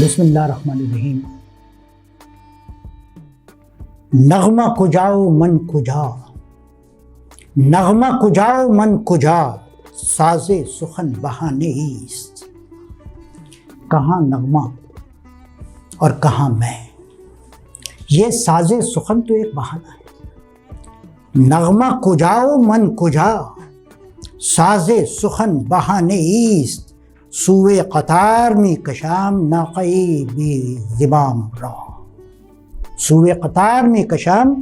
بسم اللہ الرحمن الرحیم۔ نغمہ کجاؤ من کجا، نغمہ کجاؤ من کجا، ساز سخن بہانے ایست۔ کہاں نغمہ اور کہاں میں، یہ ساز سخن تو ایک بہانہ ہے۔ نغمہ کجاؤ من کجا، ساز سخن بہانے ایست۔ سوئے قطار می کشام ناقہی بی زمام را، سوئے قطار می کشام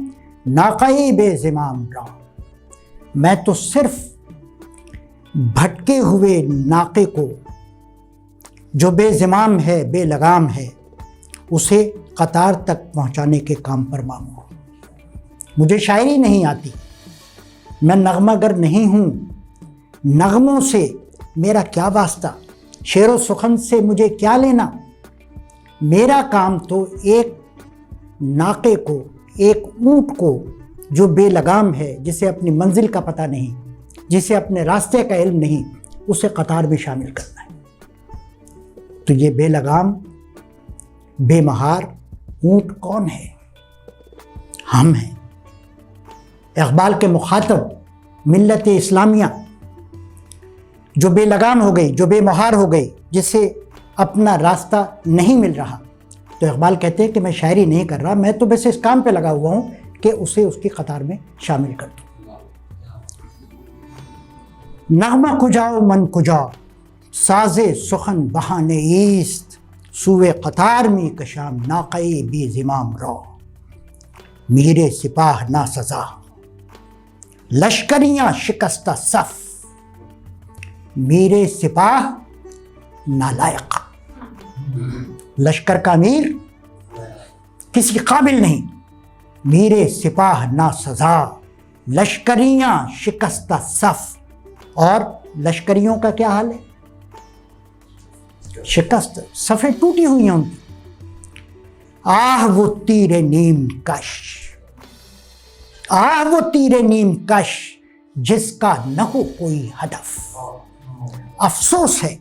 ناقہی بے زمام را۔ میں تو صرف بھٹکے ہوئے ناقے کو جو بے زمام ہے، بے لگام ہے، اسے قطار تک پہنچانے کے کام پر مامور ہوں۔ مجھے شاعری نہیں آتی، میں نغمہ گر نہیں ہوں، نغموں سے میرا کیا واسطہ، شعر و سخن سے مجھے کیا لینا۔ میرا کام تو ایک ناقے کو، ایک اونٹ کو جو بے لگام ہے، جسے اپنی منزل کا پتہ نہیں، جسے اپنے راستے کا علم نہیں، اسے قطار میں شامل کرنا ہے۔ تو یہ بے لگام، بے مہار اونٹ کون ہے؟ ہم ہیں۔ اقبال کے مخاطب ملت اسلامیہ جو بے لگام ہو گئی، جو بے مہار ہو گئی، جسے اپنا راستہ نہیں مل رہا، تو اقبال کہتے ہیں کہ میں شاعری نہیں کر رہا، میں تو بس اس کام پہ لگا ہوا ہوں کہ اسے اس کی قطار میں شامل کر دوں۔ نغمہ کجاؤ من کجا، ساز سخن بہانے ایست۔ سوئے قطار می کشام ناقہی بی زمام را، میرے سپاہ نا سزا لشکریاں شکستہ صف۔ میرے سپاہ نالائق، لشکر کا امیر کسی قابل نہیں، میرے سپاہ نا سزا لشکریاں شکستہ صف۔ اور لشکریوں کا کیا حال ہے؟ شکست، صفیں ٹوٹی ہوئی ہیں ان کی۔ آہ وہ تیر نیم کش، آہ وہ تیر نیم کش، جس کا نہ ہو کوئی ہدف۔ افسوس ہے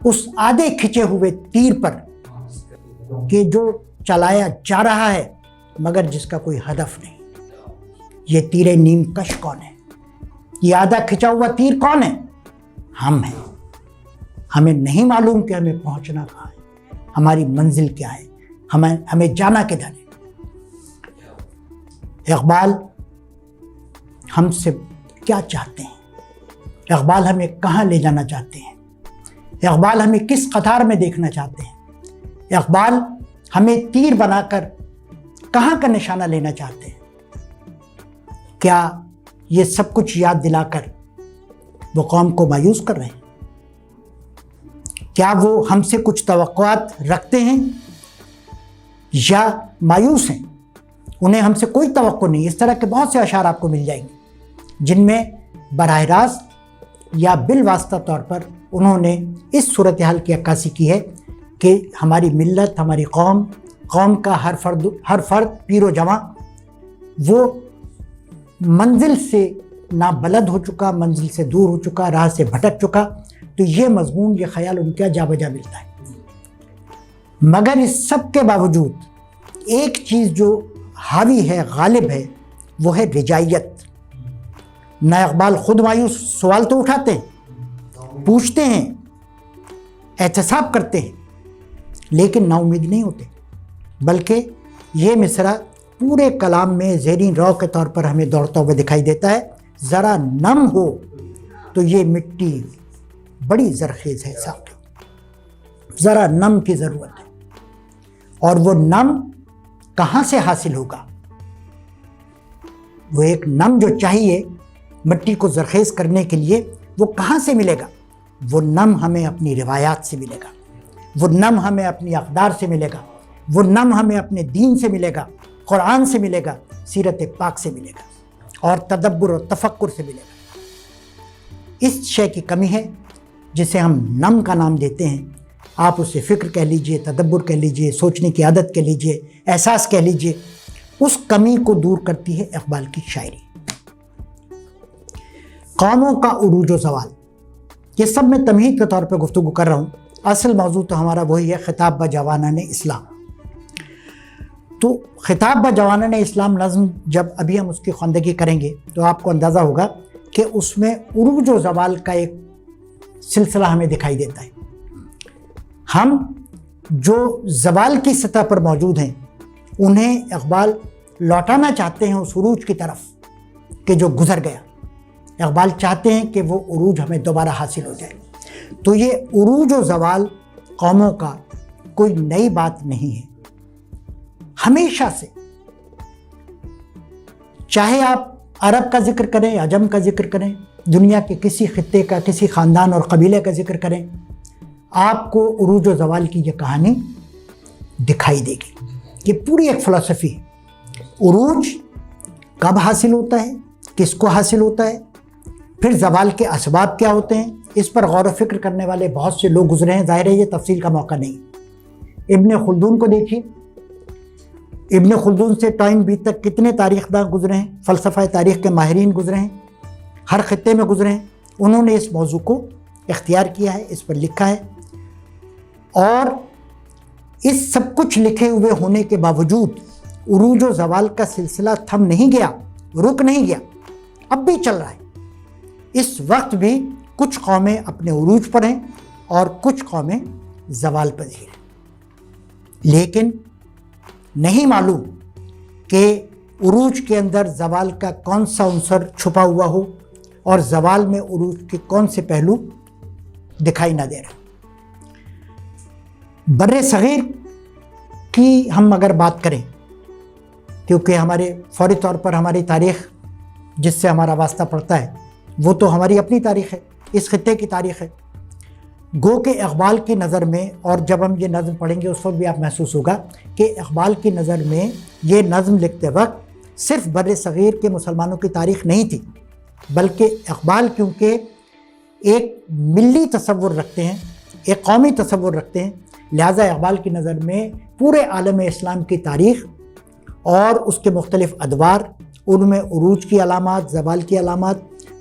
اس آدھے کھچے ہوئے تیر پر کہ جو چلایا جا رہا ہے مگر جس کا کوئی ہدف نہیں۔ یہ تیر نیم کش کون ہے؟ یہ آدھا کھچا ہوا تیر کون ہے؟ ہم ہیں۔ ہمیں نہیں معلوم کہ ہمیں پہنچنا کہاں ہے، ہماری منزل کیا ہے، ہمیں جانا کدھر ہے۔ اقبال ہم سے کیا چاہتے ہیں؟ اقبال ہمیں کہاں لے جانا چاہتے ہیں؟ اقبال ہمیں کس قطار میں دیکھنا چاہتے ہیں؟ اقبال ہمیں تیر بنا کر کہاں کا نشانہ لینا چاہتے ہیں؟ کیا یہ سب کچھ یاد دلا کر وہ قوم کو مایوس کر رہے ہیں؟ کیا وہ ہم سے کچھ توقعات رکھتے ہیں یا مایوس ہیں؟ انہیں ہم سے کوئی توقع نہیں۔ اس طرح کے بہت سے اشعار آپ کو مل جائیں گے جن میں براہ راست یا بالواسطہ طور پر انہوں نے اس صورتحال کی عکاسی کی ہے کہ ہماری ملت، ہماری قوم کا ہر فرد پیر و جواں وہ منزل سے نابلد ہو چکا، منزل سے دور ہو چکا، راہ سے بھٹک چکا۔ تو یہ مضمون، یہ خیال ان کا جا بجا ملتا ہے۔ مگر اس سب کے باوجود ایک چیز جو حاوی ہے، غالب ہے، وہ ہے رجائیت۔ نہ اقبال خود مایوس، سوال تو اٹھاتے ہیں، پوچھتے ہیں، احتساب کرتے ہیں، لیکن نا امید نہیں ہوتے، بلکہ یہ مصرع پورے کلام میں زیرین رو کے طور پر ہمیں دوڑتا ہوا دکھائی دیتا ہے۔ ذرا نم ہو تو یہ مٹی بڑی زرخیز ہے ساقی، ذرا نم کی ضرورت ہے۔ اور وہ نم کہاں سے حاصل ہوگا؟ وہ ایک نم جو چاہیے مٹی کو زرخیز کرنے کے لیے، وہ کہاں سے ملے گا؟ وہ نم ہمیں اپنی روایات سے ملے گا، وہ نم ہمیں اپنی اقدار سے ملے گا، وہ نم ہمیں اپنے دین سے ملے گا، قرآن سے ملے گا، سیرت پاک سے ملے گا، اور تدبر و تفکر سے ملے گا۔ اس شے کی کمی ہے جسے ہم نم کا نام دیتے ہیں۔ آپ اسے فکر کہہ لیجئے، تدبر کہہ لیجئے، سوچنے کی عادت کہہ لیجئے، احساس کہہ لیجئے۔ اس کمی کو دور کرتی ہے اقبال کی شاعری۔ قوموں کا عروج و زوال، یہ سب میں تمہید کے طور پہ گفتگو کر رہا ہوں اصل موضوع تو ہمارا وہی ہے، خطاب با جوانان اسلام۔ تو خطاب با جوانان اسلام نظم جب ابھی ہم اس کی خواندگی کریں گے تو آپ کو اندازہ ہوگا کہ اس میں عروج و زوال کا ایک سلسلہ ہمیں دکھائی دیتا ہے۔ ہم جو زوال کی سطح پر موجود ہیں انہیں اقبال لوٹانا چاہتے ہیں اس عروج کی طرف کہ جو گزر گیا۔ اقبال چاہتے ہیں کہ وہ عروج ہمیں دوبارہ حاصل ہو جائے۔ تو یہ عروج و زوال قوموں کا کوئی نئی بات نہیں ہے، ہمیشہ سے، چاہے آپ عرب کا ذکر کریں، عجم کا ذکر کریں، دنیا کے کسی خطے کا، کسی خاندان اور قبیلے کا ذکر کریں، آپ کو عروج و زوال کی یہ کہانی دکھائی دے گی۔ یہ پوری ایک فلسفی ہے۔ عروج کب حاصل ہوتا ہے، کس کو حاصل ہوتا ہے، پھر زوال کے اسباب کیا ہوتے ہیں، اس پر غور و فکر کرنے والے بہت سے لوگ گزرے ہیں۔ ظاہر ہے یہ تفصیل کا موقع نہیں۔ ابن خلدون کو دیکھیے، ابن خلدون سے ٹائم بی تک کتنے تاریخ داں گزرے ہیں، فلسفہ تاریخ کے ماہرین گزرے ہیں، ہر خطے میں گزرے ہیں، انہوں نے اس موضوع کو اختیار کیا ہے، اس پر لکھا ہے، اور اس سب کچھ لکھے ہوئے ہونے کے باوجود عروج و زوال کا سلسلہ تھم نہیں گیا، رک نہیں گیا، اب بھی چل رہا ہے۔ اس وقت بھی کچھ قومیں اپنے عروج پر ہیں اور کچھ قومیں زوال پذیر ہیں، لیکن نہیں معلوم کہ عروج کے اندر زوال کا کون سا عنصر چھپا ہوا ہو اور زوال میں عروج کے کون سے پہلو دکھائی نہ دے رہے۔ بر صغیر کی ہم اگر بات کریں، کیونکہ ہمارے فوری طور پر ہماری تاریخ جس سے ہمارا واسطہ پڑتا ہے وہ تو ہماری اپنی تاریخ ہے، اس خطے کی تاریخ ہے۔ گو کہ اقبال کی نظر میں، اور جب ہم یہ نظم پڑھیں گے اس وقت بھی آپ محسوس ہوگا کہ اقبال کی نظر میں یہ نظم لکھتے وقت صرف بر صغیر کے مسلمانوں کی تاریخ نہیں تھی، بلکہ اقبال کیونکہ ایک ملی تصور رکھتے ہیں، ایک قومی تصور رکھتے ہیں، لہٰذا اقبال کی نظر میں پورے عالم اسلام کی تاریخ اور اس کے مختلف ادوار، ان میں عروج کی علامات، زوال کی علامات،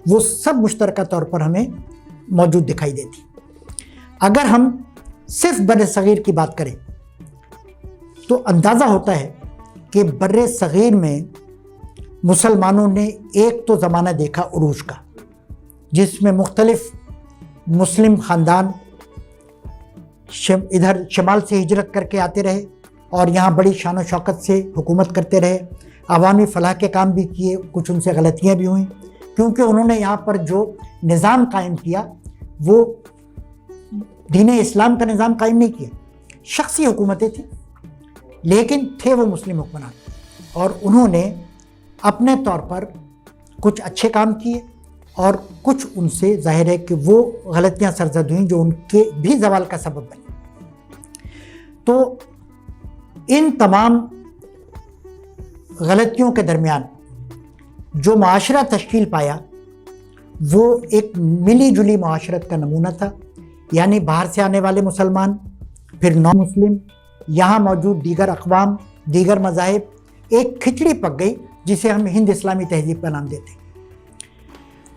وہ سب مشترکہ طور پر ہمیں موجود دکھائی دیتی۔ اگر ہم صرف بر صغیر کی بات کریں تو اندازہ ہوتا ہے کہ بر صغیر میں مسلمانوں نے ایک تو زمانہ دیکھا عروج کا، جس میں مختلف مسلم خاندان ادھر شمال سے ہجرت کر کے آتے رہے اور یہاں بڑی شان و شوکت سے حکومت کرتے رہے، عوامی فلاح کے کام بھی کیے، کچھ ان سے غلطیاں بھی ہوئیں، کیونکہ انہوں نے یہاں پر جو نظام قائم کیا وہ دین اسلام کا نظام قائم نہیں کیا، شخصی حکومتیں تھیں، لیکن تھے وہ مسلم حکمران، اور انہوں نے اپنے طور پر کچھ اچھے کام کیے اور کچھ ان سے ظاہر ہے کہ وہ غلطیاں سرزد ہوئیں جو ان کے بھی زوال کا سبب بنی۔ تو ان تمام غلطیوں کے درمیان جو معاشرہ تشکیل پایا وہ ایک ملی جلی معاشرت کا نمونہ تھا، یعنی باہر سے آنے والے مسلمان، پھر نو مسلم، یہاں موجود دیگر اقوام، دیگر مذاہب، ایک کھچڑی پک گئی جسے ہم ہند اسلامی تہذیب کا نام دیتے ہیں۔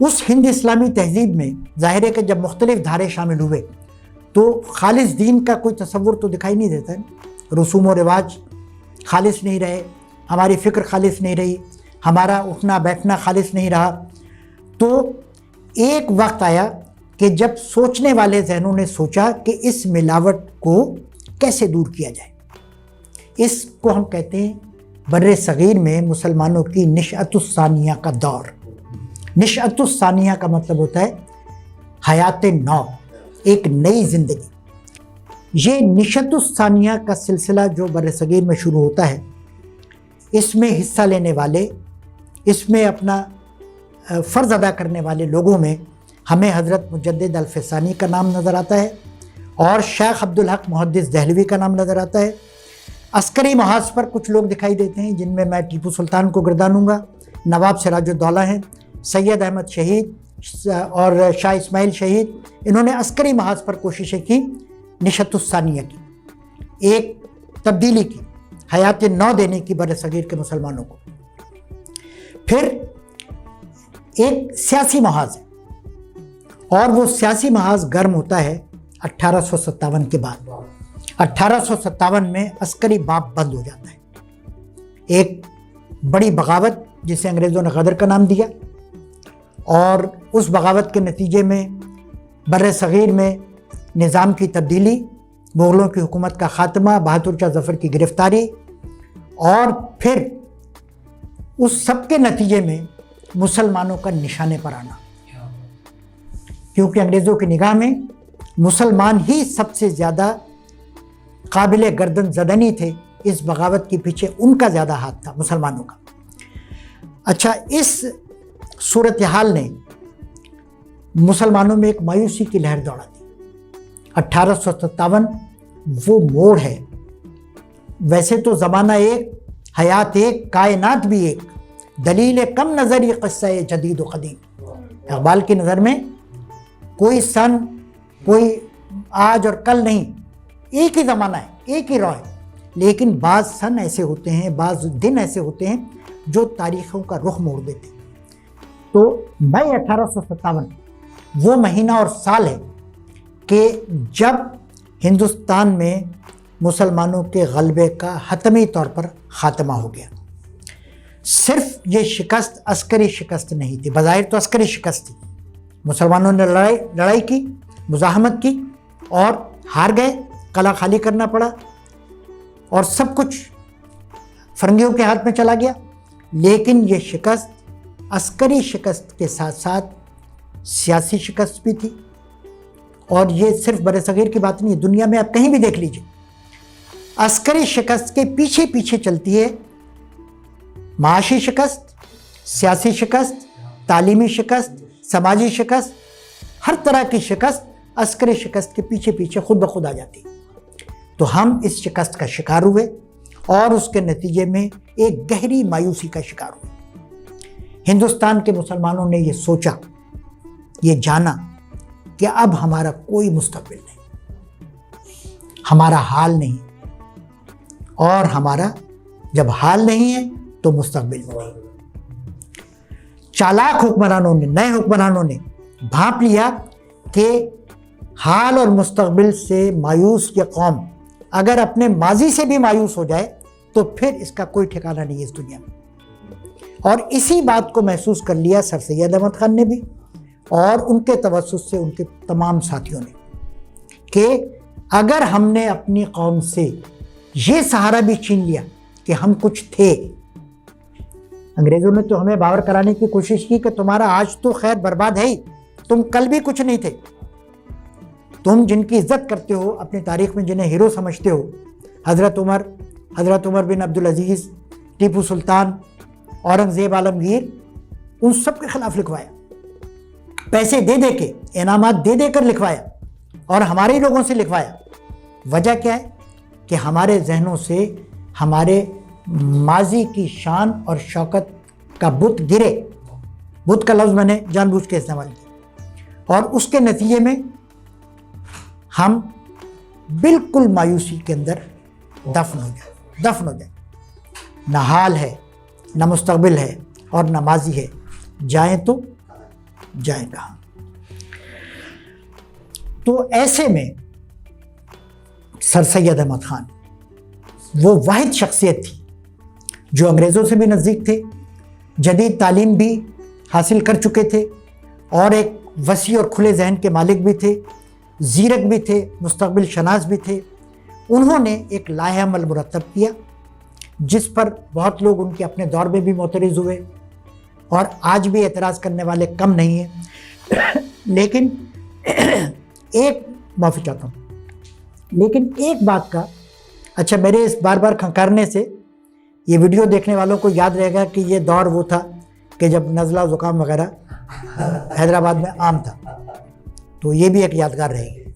اس ہند اسلامی تہذیب میں ظاہر ہے کہ جب مختلف دھارے شامل ہوئے تو خالص دین کا کوئی تصور تو دکھائی نہیں دیتا ہے، رسوم و رواج خالص نہیں رہے، ہماری فکر خالص نہیں رہی، ہمارا اٹھنا بیٹھنا خالص نہیں رہا۔ تو ایک وقت آیا کہ جب سوچنے والے ذہنوں نے سوچا کہ اس ملاوٹ کو کیسے دور کیا جائے۔ اس کو ہم کہتے ہیں بر صغیر میں مسلمانوں کی نشأۃ الثانیہ کا دور۔ نشأۃ الثانیہ کا مطلب ہوتا ہے حیات نو، ایک نئی زندگی۔ یہ نشأۃ الثانیہ کا سلسلہ جو بر صغیر میں شروع ہوتا ہے، اس میں حصہ لینے والے، اس میں اپنا فرض ادا کرنے والے لوگوں میں ہمیں حضرت مجدد الفسانی کا نام نظر آتا ہے اور شیخ عبدالحق محدث دہلوی کا نام نظر آتا ہے۔ عسکری محاذ پر کچھ لوگ دکھائی دیتے ہیں جن میں ٹیپو سلطان کو گردانوں گا، نواب سراج الدولہ ہیں، سید احمد شہید اور شاہ اسماعیل شہید، انہوں نے عسکری محاذ پر کوششیں کی، نشأۃ الثانیہ کی، ایک تبدیلی کی، حیات نو دینے کی بر صغیر کے مسلمانوں کو۔ پھر ایک سیاسی محاذ ہے، اور وہ سیاسی محاذ گرم ہوتا ہے 1857 کے بعد 1857 میں عسکری باب بند ہو جاتا ہے. ایک بڑی بغاوت جسے انگریزوں نے غدر کا نام دیا، اور اس بغاوت کے نتیجے میں بر صغیر میں نظام کی تبدیلی، مغلوں کی حکومت کا خاتمہ، بہادر شاہ ظفر کی گرفتاری، اور پھر اس سب کے نتیجے میں مسلمانوں کا نشانے پر آنا، کیونکہ انگریزوں کی نگاہ میں مسلمان ہی سب سے زیادہ قابل گردن زدنی تھے. اس بغاوت کے پیچھے ان کا زیادہ ہاتھ تھا، مسلمانوں کا. اچھا، اس صورتحال نے مسلمانوں میں ایک مایوسی کی لہر دوڑا دی. 1857 وہ موڑ ہے. ویسے تو زمانہ ایک، حیات ایک، کائنات بھی ایک، دلیل کم نظری قصہ جدید و قدیم. اقبال کی نظر میں کوئی سن، کوئی آج اور کل نہیں، ایک ہی زمانہ ہے، ایک ہی رو ہے. لیکن بعض سن ایسے ہوتے ہیں، بعض دن ایسے ہوتے ہیں جو تاریخوں کا رخ موڑ دیتے ہیں. تو مئی 1857 وہ مہینہ اور سال ہے کہ جب ہندوستان میں مسلمانوں کے غلبے کا حتمی طور پر خاتمہ ہو گیا. صرف یہ شکست عسکری شکست نہیں تھی، بظاہر تو عسکری شکست تھی. مسلمانوں نے لڑائی کی، مزاحمت کی اور ہار گئے، قلعہ خالی کرنا پڑا اور سب کچھ فرنگیوں کے ہاتھ میں چلا گیا. لیکن یہ شکست عسکری شکست کے ساتھ ساتھ سیاسی شکست بھی تھی. اور یہ صرف برصغیر کی بات نہیں ہے، دنیا میں آپ کہیں بھی دیکھ لیجئے، عسکری شکست کے پیچھے پیچھے چلتی ہے معاشی شکست، سیاسی شکست، تعلیمی شکست، سماجی شکست. ہر طرح کی شکست عسکری شکست کے پیچھے پیچھے خود بخود آ جاتی. تو ہم اس شکست کا شکار ہوئے اور اس کے نتیجے میں ایک گہری مایوسی کا شکار ہوئے. ہندوستان کے مسلمانوں نے یہ سوچا، یہ جانا کہ اب ہمارا کوئی مستقبل نہیں، ہمارا حال نہیں، اور ہمارا جب حال نہیں ہے تو مستقبل نہیں. چالاک حکمرانوں نے، نئے حکمرانوں نے بھانپ لیا کہ حال اور مستقبل سے مایوس یہ قوم اگر اپنے ماضی سے بھی مایوس ہو جائے تو پھر اس کا کوئی ٹھکانہ نہیں ہے اس دنیا میں. اور اسی بات کو محسوس کر لیا سر سید احمد خان نے بھی اور ان کے توسط سے ان کے تمام ساتھیوں نے کہ اگر ہم نے اپنی قوم سے یہ سہارا بھی چھین لیا کہ ہم کچھ تھے. انگریزوں نے تو ہمیں باور کرانے کی کوشش کی کہ تمہارا آج تو خیر برباد ہے ہی، تم کل بھی کچھ نہیں تھے. تم جن کی عزت کرتے ہو، اپنی تاریخ میں جنہیں ہیرو سمجھتے ہو، حضرت عمر بن عبدالعزیز، ٹیپو سلطان، اورنگزیب عالمگیر، ان سب کے خلاف لکھوایا، پیسے دے دے کے، انعامات دے دے کر لکھوایا اور ہمارے لوگوں سے لکھوایا. وجہ کیا ہے کہ ہمارے ذہنوں سے ہمارے ماضی کی شان اور شوکت کا بت گرے. بت کا لفظ میں نے جان بوجھ کے استعمال کیا اور اس کے نتیجے میں ہم بالکل مایوسی کے اندر دفن ہو جائے. نہ حال ہے، نہ مستقبل ہے اور نہ ماضی ہے، جائیں تو جائیں کہاں. تو ایسے میں سر سید احمد خان وہ واحد شخصیت تھی جو انگریزوں سے بھی نزدیک تھے، جدید تعلیم بھی حاصل کر چکے تھے اور ایک وسیع اور کھلے ذہن کے مالک بھی تھے، زیرک بھی تھے، مستقبل شناس بھی تھے. انہوں نے ایک لائحہ عمل مرتب کیا جس پر بہت لوگ ان کے اپنے دور میں بھی معترض ہوئے اور آج بھی اعتراض کرنے والے کم نہیں ہیں. لیکن معافی چاہتا ہوں، لیکن ایک بات کا، اچھا میرے اس بار بار کھنکارنے سے یہ ویڈیو دیکھنے والوں کو یاد رہے گا کہ یہ دور وہ تھا کہ جب نزلہ زکام وغیرہ حیدرآباد میں عام تھا، تو یہ بھی ایک یادگار رہے گی،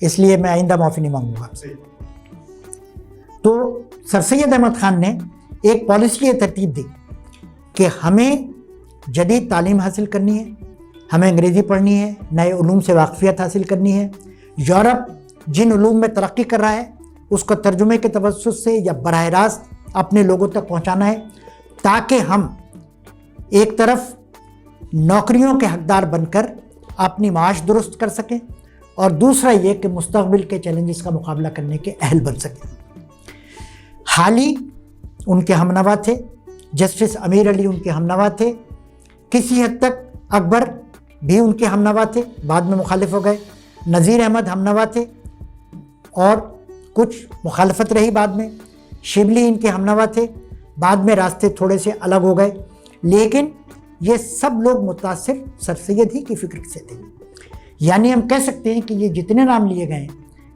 اس لیے میں آئندہ معافی نہیں مانگوں گا آپ سے. تو سر سید احمد خان نے ایک پالیسی یہ ترتیب دی کہ ہمیں جدید تعلیم حاصل کرنی ہے، ہمیں انگریزی پڑھنی ہے، نئے علوم سے واقفیت حاصل کرنی ہے. یورپ جن علوم میں ترقی کر رہا ہے اس کو ترجمے کے توسط سے یا براہ راست اپنے لوگوں تک پہنچانا ہے تاکہ ہم ایک طرف نوکریوں کے حقدار بن کر اپنی معاش درست کر سکیں اور دوسرا یہ کہ مستقبل کے چیلنجز کا مقابلہ کرنے کے اہل بن سکیں۔ حالی ان کے ہمنوا تھے، جسٹس امیر علی ان کے ہمنوا تھے، کسی حد تک اکبر بھی ان کے ہمنوا تھے، بعد میں مخالف ہو گئے، نذیر احمد ہمنوا تھے اور کچھ مخالفت رہی، بعد میں شبلی ان کے ہمنوا تھے، بعد میں راستے تھوڑے سے الگ ہو گئے، لیکن یہ سب لوگ متاثر سر سید ہی کی فکر سے تھے۔ یعنی ہم کہہ سکتے ہیں کہ یہ جتنے نام لیے گئے ہیں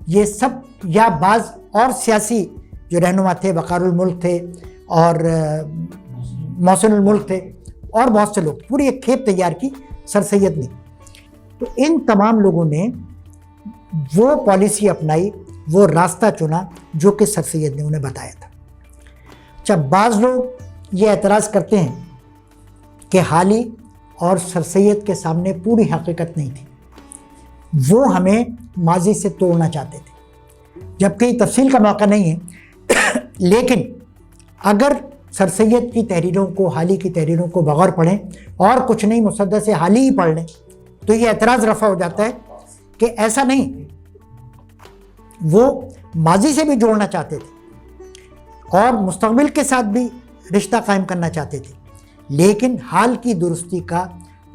یہ سب یا بعض اور سیاسی جو رہنما تھے، وقار الملک تھے اور محسن الملک تھے اور بہت سے لوگ، پوری ایک کھیپ تیار کی سر سید نے۔ تو ان تمام لوگوں نے وہ پالیسی اپنائی، وہ راستہ چنا جو کہ سر سید نے انہیں بتایا تھا۔ جب بعض لوگ یہ اعتراض کرتے ہیں کہ حالی اور سر سید کے سامنے پوری حقیقت نہیں تھی، وہ ہمیں ماضی سے توڑنا چاہتے تھے، جبکہ یہ تفصیل کا موقع نہیں ہے، لیکن اگر سر سید کی تحریروں کو، حالی کی تحریروں کو بغور پڑھیں اور کچھ نہیں مسدس حالی ہی پڑھ لیں تو یہ اعتراض رفع ہو جاتا ہے کہ ایسا نہیں، وہ ماضی سے بھی جوڑنا چاہتے تھے اور مستقبل کے ساتھ بھی رشتہ قائم کرنا چاہتے تھے، لیکن حال کی درستی کا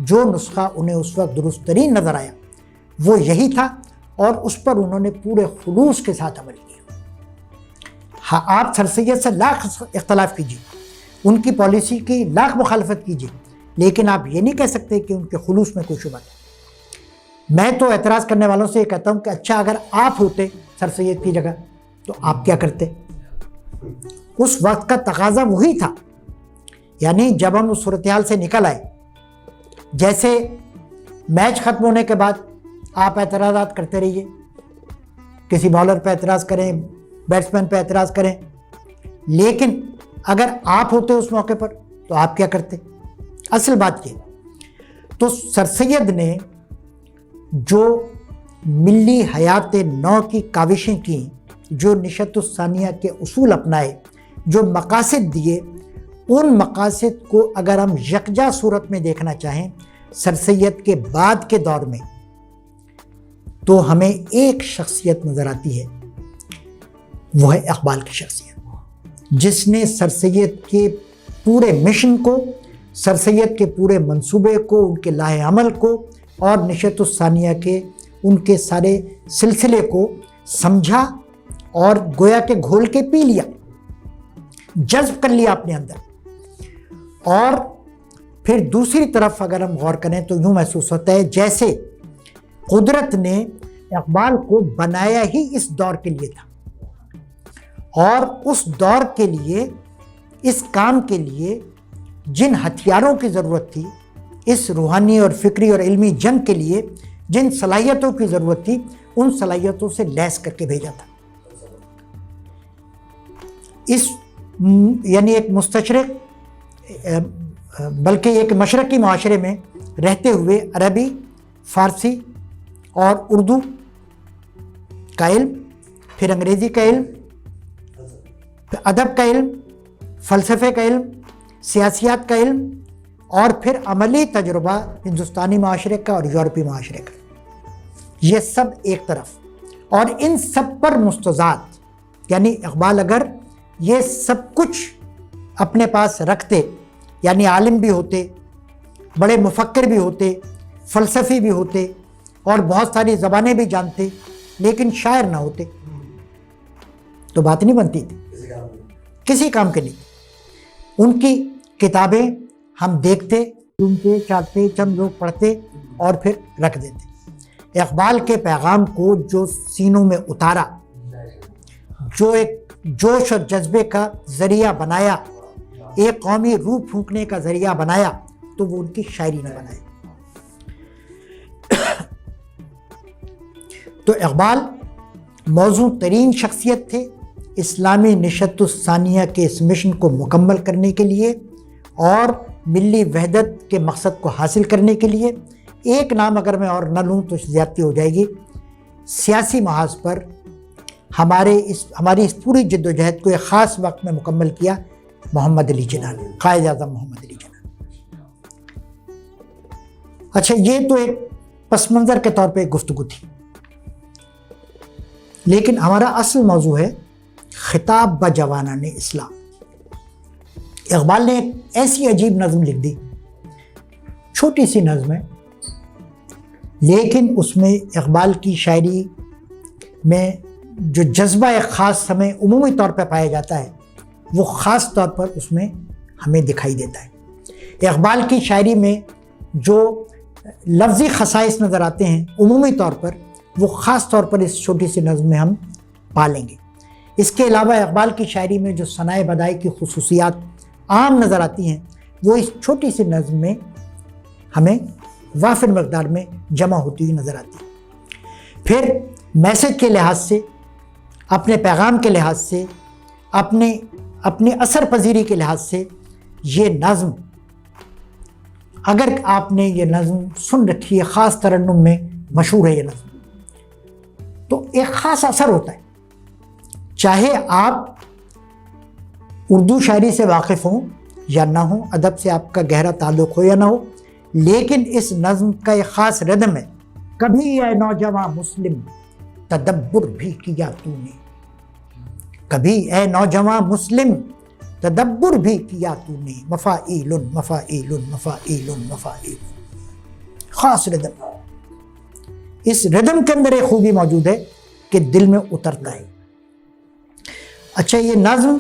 جو نسخہ انہیں اس وقت درست ترین نظر آیا وہ یہی تھا اور اس پر انہوں نے پورے خلوص کے ساتھ عمل کیا۔ ہاں، آپ سر سید سے لاکھ اختلاف کیجیے، ان کی پالیسی کی لاکھ مخالفت کیجیے، لیکن آپ یہ نہیں کہہ سکتے کہ ان کے خلوص میں کوئی شبہ ہے۔ میں تو اعتراض کرنے والوں سے یہ کہتا ہوں کہ اچھا اگر آپ ہوتے سر سید کی جگہ تو آپ کیا کرتے؟ اس وقت کا تقاضا وہی تھا، یعنی جب ہم اس صورتحال سے نکل آئے، جیسے میچ ختم ہونے کے بعد آپ اعتراضات کرتے رہیے، کسی بالر پہ اعتراض کریں، بیٹسمین پہ اعتراض کریں، لیکن اگر آپ ہوتے اس موقع پر تو آپ کیا کرتے؟ اصل بات یہ تو سر سید نے جو ملی حیات نو کی کاوشیں کی، جو نشت الثانیہ کے اصول اپنائے، جو مقاصد دیے، ان مقاصد کو اگر ہم یکجا صورت میں دیکھنا چاہیں سر سید کے بعد کے دور میں تو ہمیں ایک شخصیت نظر آتی ہے، وہ ہے اقبال کی شخصیت، جس نے سر سید کے پورے مشن کو، سر سید کے پورے منصوبے کو، ان کے لاہ عمل کو اور نشت الثانیہ کے ان کے سارے سلسلے کو سمجھا اور گویا کہ گھول کے پی لیا، جذب کر لیا اپنے اندر۔ اور پھر دوسری طرف اگر ہم غور کریں تو یوں محسوس ہوتا ہے جیسے قدرت نے اقبال کو بنایا ہی اس دور کے لیے تھا، اور اس دور کے لیے، اس کام کے لیے جن ہتھیاروں کی ضرورت تھی، اس روحانی اور فکری اور علمی جنگ کے لیے جن صلاحیتوں کی ضرورت تھی، ان صلاحیتوں سے لیس کر کے بھیجا تھا۔ اس یعنی ایک مستشرق بلکہ ایک مشرقی معاشرے میں رہتے ہوئے عربی، فارسی اور اردو کا علم، پھر انگریزی کا علم، پھر ادب کا علم، فلسفے کا علم، سیاسیات کا علم اور پھر عملی تجربہ ہندوستانی معاشرے کا اور یورپی معاشرے کا، یہ سب ایک طرف، اور ان سب پر مستضاد، یعنی اقبال اگر یہ سب کچھ اپنے پاس رکھتے، یعنی عالم بھی ہوتے، بڑے مفکر بھی ہوتے، فلسفی بھی ہوتے اور بہت ساری زبانیں بھی جانتے، لیکن شاعر نہ ہوتے تو بات نہیں بنتی تھی، کسی کام کے نہیں۔ ان کی کتابیں ہم دیکھتے، سنتے، چاہتے، چند لوگ پڑھتے اور پھر رکھ دیتے۔ اقبال کے پیغام کو جو سینوں میں اتارا، جو ایک جوش اور جذبے کا ذریعہ بنایا، ایک قومی روح پھونکنے کا ذریعہ بنایا، تو وہ ان کی شاعری نے بنایا۔ تو اقبال موزوں ترین شخصیت تھے اسلامی نشت الثانیہ کے اس مشن کو مکمل کرنے کے لیے اور ملی وحدت کے مقصد کو حاصل کرنے کے لیے۔ ایک نام اگر میں اور نہ لوں تو زیادتی ہو جائے گی، سیاسی محاذ پر ہماری اس پوری جد و جہد کو ایک خاص وقت میں مکمل کیا محمد علی جناح نے، قائد اعظم محمد علی جناح۔ اچھا، یہ تو ایک پس منظر کے طور پہ ایک گفتگو تھی۔ لیکن ہمارا اصل موضوع ہے خطاب بجوانان اسلام۔ اقبال نے ایک ایسی عجیب نظم لکھ دی، چھوٹی سی نظم ہے، لیکن اس میں اقبال کی شاعری میں جو جذبہ ایک خاص ہمیں عمومی طور پہ پایا جاتا ہے وہ خاص طور پر اس میں ہمیں دکھائی دیتا ہے۔ اقبال کی شاعری میں جو لفظی خصائص نظر آتے ہیں عمومی طور پر، وہ خاص طور پر اس چھوٹی سی نظم میں ہم پا لیں گے۔ اس کے علاوہ اقبال کی شاعری میں جو ثنائے بدائع کی خصوصیات عام نظر آتی ہیں وہ اس چھوٹی سی نظم میں ہمیں وافر مقدار میں جمع ہوتی ہوئی نظر آتی ہے۔ پھر میسج کے لحاظ سے، اپنے پیغام کے لحاظ سے، اپنی اثر پذیری کے لحاظ سے یہ نظم، اگر آپ نے یہ نظم سن رکھی ہے، خاص ترنم میں مشہور ہے یہ نظم، تو ایک خاص اثر ہوتا ہے۔ چاہے آپ اردو شاعری سے واقف ہوں یا نہ ہوں، ادب سے آپ کا گہرا تعلق ہو یا نہ ہو، لیکن اس نظم کا ایک خاص ردم ہے، کبھی اے نوجوان مسلم تدبر بھی کیا تو نے، کبھی اے نوجوان مسلم تدبر بھی کیا تو نے، مفاعیل مفاعیل مفاعیل مفاعیل، خاص ردم۔ اس ردم کے اندر ایک خوبی موجود ہے کہ دل میں اترتا ہے۔ اچھا، یہ نظم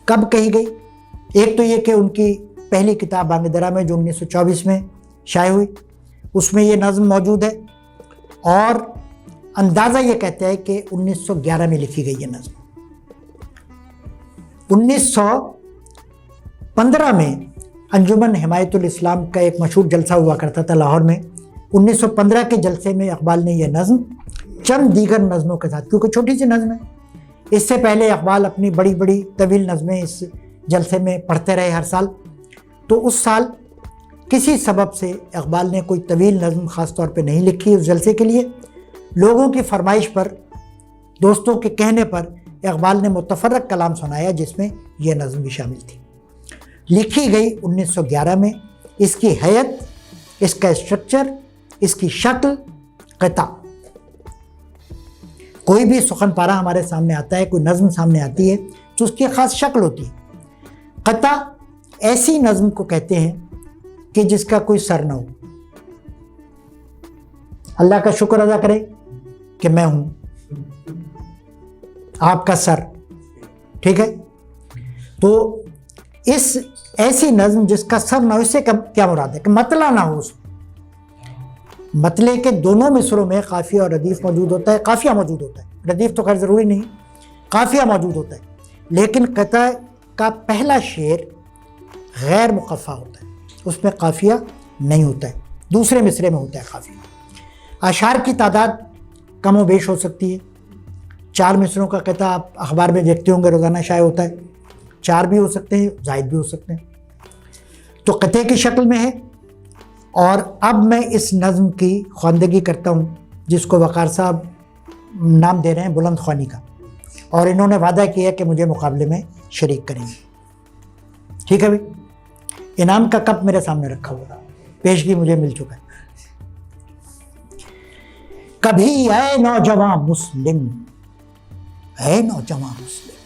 کب کہی گئی؟ ایک تو یہ کہ ان کی پہلی کتاب بانگ درا میں جو 1924 میں شائع ہوئی، اس میں یہ نظم موجود ہے، اور اندازہ یہ کہتا ہے کہ 1911 میں لکھی گئی یہ نظم۔ 1915 میں انجمن حمایت الاسلام کا ایک مشہور جلسہ ہوا کرتا تھا لاہور میں۔ 1915 کے جلسے میں اقبال نے یہ نظم چند دیگر نظموں کے ساتھ، کیونکہ چھوٹی سی نظم ہے، اس سے پہلے اقبال اپنی بڑی بڑی طویل نظمیں اس جلسے میں پڑھتے رہے ہر سال، تو اس سال کسی سبب سے اقبال نے کوئی طویل نظم خاص طور پہ نہیں لکھی اس جلسے کے لیے۔ لوگوں کی فرمائش پر، دوستوں کے کہنے پر اقبال نے متفرق کلام سنایا جس میں یہ نظم بھی شامل تھی۔ لکھی گئی 1911 میں۔ اس کی حیت، اس کا اسٹرکچر، اس کی شکل، قطع، کوئی بھی سخن پارہ ہمارے سامنے آتا ہے، کوئی نظم سامنے آتی ہے تو اس کی خاص شکل ہوتی ہے۔ قطع ایسی نظم کو کہتے ہیں کہ جس کا کوئی سر نہ ہو۔ اللہ کا شکر ادا کرے کہ میں ہوں آپ کا سر، ٹھیک ہے؟ تو اس ایسی نظم جس کا سر نہ ہو، اس سے کیا مراد ہے کہ مطلع نہ ہو۔ اس مطلع کے دونوں مصروں میں قافیہ اور ردیف موجود ہوتا ہے، قافیہ موجود ہوتا ہے، ردیف تو خیر ضروری نہیں، قافیہ موجود ہوتا ہے، لیکن قطع کا پہلا شعر غیر مقفع ہوتا ہے، اس میں قافیہ نہیں ہوتا ہے، دوسرے مصرے میں ہوتا ہے قافیہ۔ اشعار کی تعداد کم و بیش ہو سکتی ہے، 4 مصروں کا قطع آپ اخبار میں دیکھتے ہوں گے روزانہ شائع ہوتا ہے، 4 بھی ہو سکتے ہیں، زائد بھی ہو سکتے ہیں، تو قطعے کی شکل میں ہے۔ اور اب میں اس نظم کی خواندگی کرتا ہوں جس کو وقار صاحب نام دے رہے ہیں بلند خوانی کا، اور انہوں نے وعدہ کیا کہ مجھے مقابلے میں شریک کریں گے، ٹھیک ہے بھائی؟ انعام کا کپ میرے سامنے رکھا ہوا، پیشگی مجھے مل چکا ہے۔ کبھی اے نوجوان مسلم، اے نوجوان مسلم،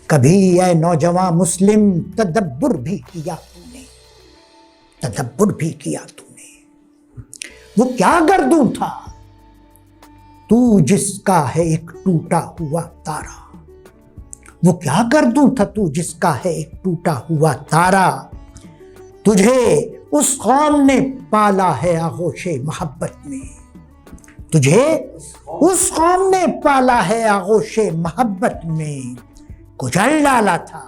کبھی اے نوجوان مسلم تدبر بھی کیا تو نے، تدبر بھی کیا تو نے، وہ کیا گردوں تھا تو جس کا ہے ایک ٹوٹا ہوا تارا، وہ کیا گردوں تھا تو جس کا ہے ایک ٹوٹا ہوا تارا، تجھے اس قوم نے پالا ہے آغوش محبت میں، تجھے اس قوم نے پالا ہے آغوش محبت میں، کچل ڈالا تھا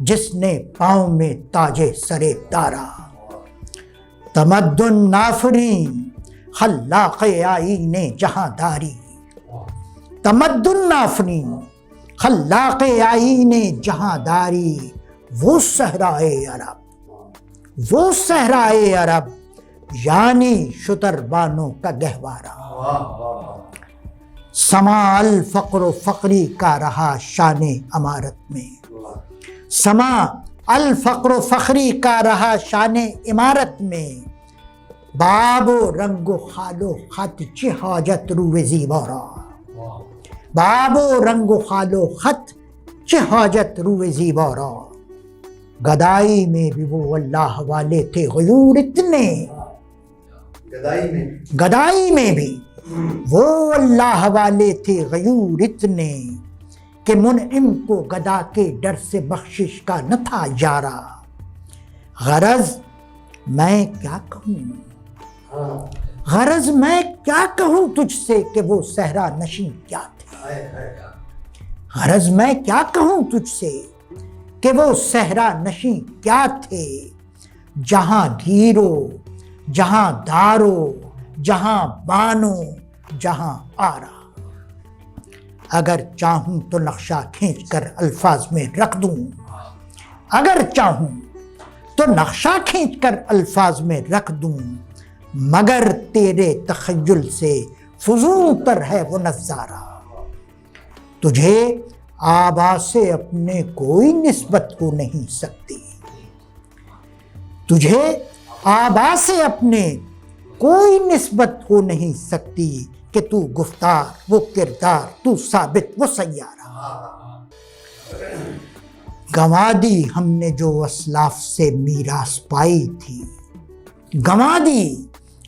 جس نے پاؤں میں تاج سرے دارا، تمدن نافرین خلاق آئین جہاں داری، تمدن نافرین خلاق آئین جہاں داری، وہ صحرائے عرب یعنی شتربانوں کا گہوارہ، سما الفقر و فقری کا رہا شان امارت میں، سما الفقر و فخری کا رہا شان امارت میں، باب و رنگ و خال و خط چه حاجت رو زیبا را، باب و رنگ و خال و خط چه حاجت رو زیبا را، گدائی میں بھی وہ اللہ والے تھے غیور اتنے، گدائی میں بھی وہ اللہ والے تھے غیور اتنے، کہ منعم کو گدا کے ڈر سے بخشش کا نہ تھا یارا، غرض میں کیا کہوں، غرض میں کیا کہوں تجھ سے کہ وہ صحرا نشین کیا تھے، غرض میں کیا کہوں تجھ سے کہ وہ صحرا نشین کیا تھے، جہاں گیرو جہاں دارو جہاں بانو جہاں آرا، اگر چاہوں تو نقشہ کھینچ کر الفاظ میں رکھ دوں، اگر چاہوں تو نقشہ کھینچ کر الفاظ میں رکھ دوں، مگر تیرے تخیل سے فزون تر ہے وہ نظارہ، تجھے آبا سے اپنے کوئی نسبت ہو نہیں سکتی، تجھے آبا سے اپنے کوئی نسبت ہو نہیں سکتی، کہ تو گفتار وہ کردار تو ثابت وہ سیارہ، گنوا دی ہم نے جو اسلاف سے میراث پائی تھی، گنوا دی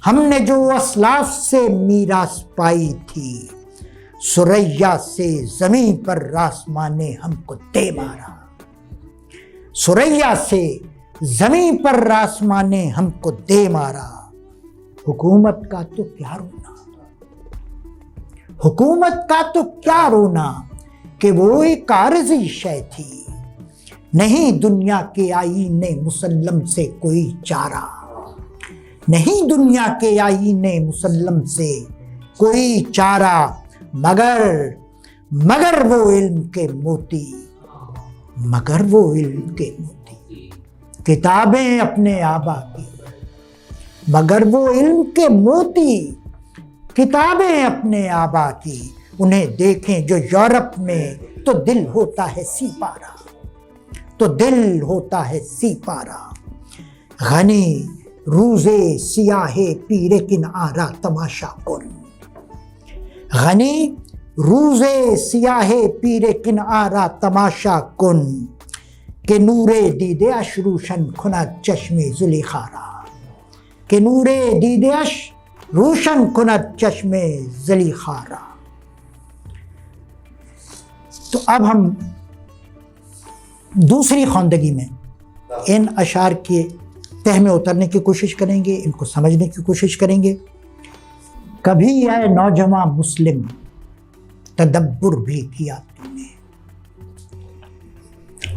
ہم نے جو اسلاف سے میراث پائی تھی، ثریا سے زمین پر آسمان نے ہم کو دے مارا، ثریا سے زمین پر آسمان نے ہم کو دے مارا، حکومت کا تو کیا رونا، حکومت کا تو کیا رونا، کہ وہ ایک عارضی شے تھی، نہیں دنیا کے آئین مسلم سے کوئی چارہ، نہیں دنیا کے آئین مسلم سے کوئی چارہ، مگر وہ علم کے موتی، مگر وہ علم کے موتی، کتابیں اپنے آبا کی، مگر وہ علم کے موتی، کتابیں اپنے آبا کی، انہیں دیکھیں جو یورپ میں تو دل ہوتا ہے سی پارا، تو دل ہوتا ہے سی پارا، غنی روزے سیاہ پیرے کن آرا تماشا کن، غنی روزے سیاہ پیرے کن آرا تماشا کن، کہ نور دید اش روشن کند چشم زلیخا را، کہ نور دید اش روشن کند چشم زلیخا را۔ تو اب ہم دوسری خواندگی میں ان اشعار کے تہ میں اترنے کی کوشش کریں گے، ان کو سمجھنے کی کوشش کریں گے۔ کبھی اے نوجوان مسلم تدبر بھی کیا تم نے،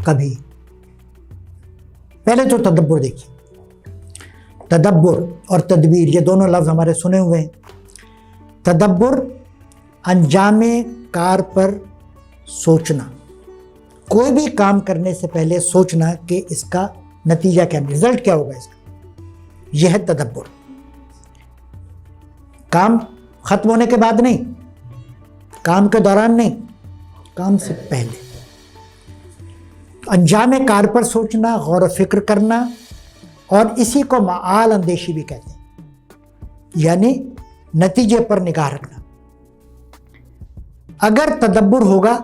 کبھی، پہلے تو تدبر دیکھیے، تدبر اور تدبیر یہ دونوں لفظ ہمارے سنے ہوئے ہیں۔ تدبر انجام کار پر سوچنا، کوئی بھی کام کرنے سے پہلے سوچنا کہ اس کا نتیجہ کیا، رزلٹ کیا ہوگا اس کا، یہ ہے تدبر۔ کام ختم ہونے کے بعد نہیں، کام کے دوران نہیں، کام سے پہلے انجام کار پر سوچنا، غور و فکر کرنا، اور اسی کو معال اندیشی بھی کہتے ہیں، یعنی نتیجے پر نگاہ رکھنا۔ اگر تدبر ہوگا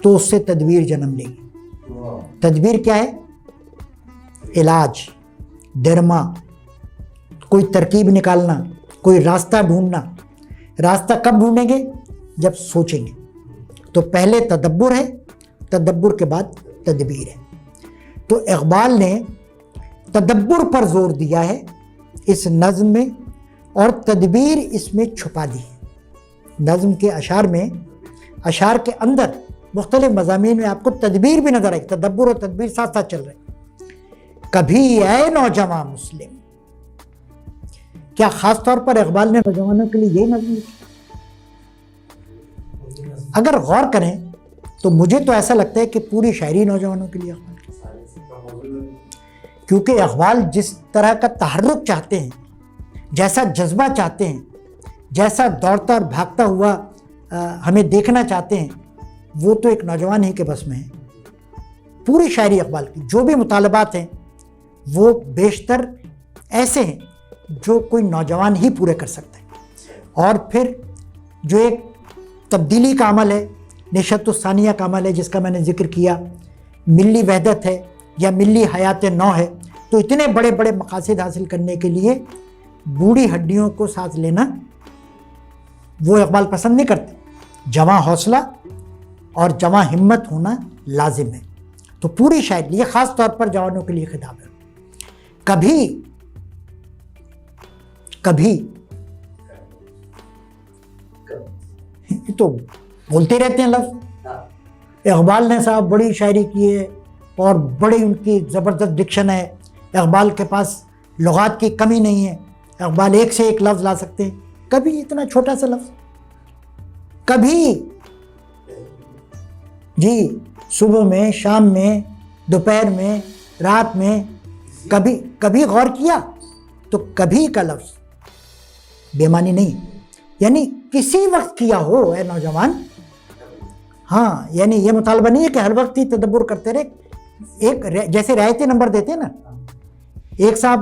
تو اس سے تدبیر جنم لے گی۔ تدبیر کیا ہے؟ علاج، ڈرما، کوئی ترکیب نکالنا، کوئی راستہ ڈھونڈنا۔ راستہ کب ڈھونڈیں گے؟ جب سوچیں گے۔ تو پہلے تدبر ہے، تدبر کے بعد تدبیر ہے۔ تو اقبال نے تدبر پر زور دیا ہے اس نظم میں، اور تدبیر اس میں چھپا دی ہے۔ نظم کے اشعار میں، اشعار کے اندر مختلف مضامین میں آپ کو تدبیر بھی نظر آئے، تدبر اور تدبیر ساتھ ساتھ چل رہے۔ کبھی اے نوجوان مسلم، کیا خاص طور پر اقبال نے نوجوانوں کے لیے یہی نظم لکھی؟ اگر غور کریں تو مجھے تو ایسا لگتا ہے کہ پوری شاعری نوجوانوں کے لیے، کیونکہ اقبال جس طرح کا تحرک چاہتے ہیں، جیسا جذبہ چاہتے ہیں، جیسا دوڑتا اور بھاگتا ہوا ہمیں دیکھنا چاہتے ہیں، وہ تو ایک نوجوان ہی کے بس میں ہے۔ پوری شاعری اقبال کی جو بھی مطالبات ہیں وہ بیشتر ایسے ہیں جو کوئی نوجوان ہی پورے کر سکتا ہے۔ اور پھر جو ایک تبدیلی کا عمل ہے، نشأۃ الثانیہ کا عمل ہے، جس کا میں نے ذکر کیا، ملی وحدت ہے یا ملی حیات نو ہے، تو اتنے بڑے بڑے مقاصد حاصل کرنے کے لیے بوڑھی ہڈیوں کو ساتھ لینا وہ اقبال پسند نہیں کرتے۔ جواں حوصلہ اور جواں ہمت ہونا لازم ہے۔ تو پوری شاعری یہ خاص طور پر جوانوں کے لیے خطاب ہے۔ کبھی یہ تو بولتے رہتے ہیں لفظ۔ اقبال نے صاحب بڑی شاعری کی ہے اور بڑی ان کی زبردست ڈکشن ہے، اقبال کے پاس لغات کی کمی نہیں ہے، اقبال ایک سے ایک لفظ لا سکتے ہیں۔ کبھی اتنا چھوٹا سا لفظ، کبھی جی صبح میں، شام میں، دوپہر میں، رات میں، کبھی غور کیا تو کبھی کا لفظ بے معنی نہیں، یعنی کسی وقت کیا ہو اے نوجوان۔ ہاں یعنی یہ مطالبہ نہیں ہے کہ ہر وقت ہی تدبر کرتے رہے۔ ایک جیسے رعایتی نمبر دیتے ہیں نا، ایک صاحب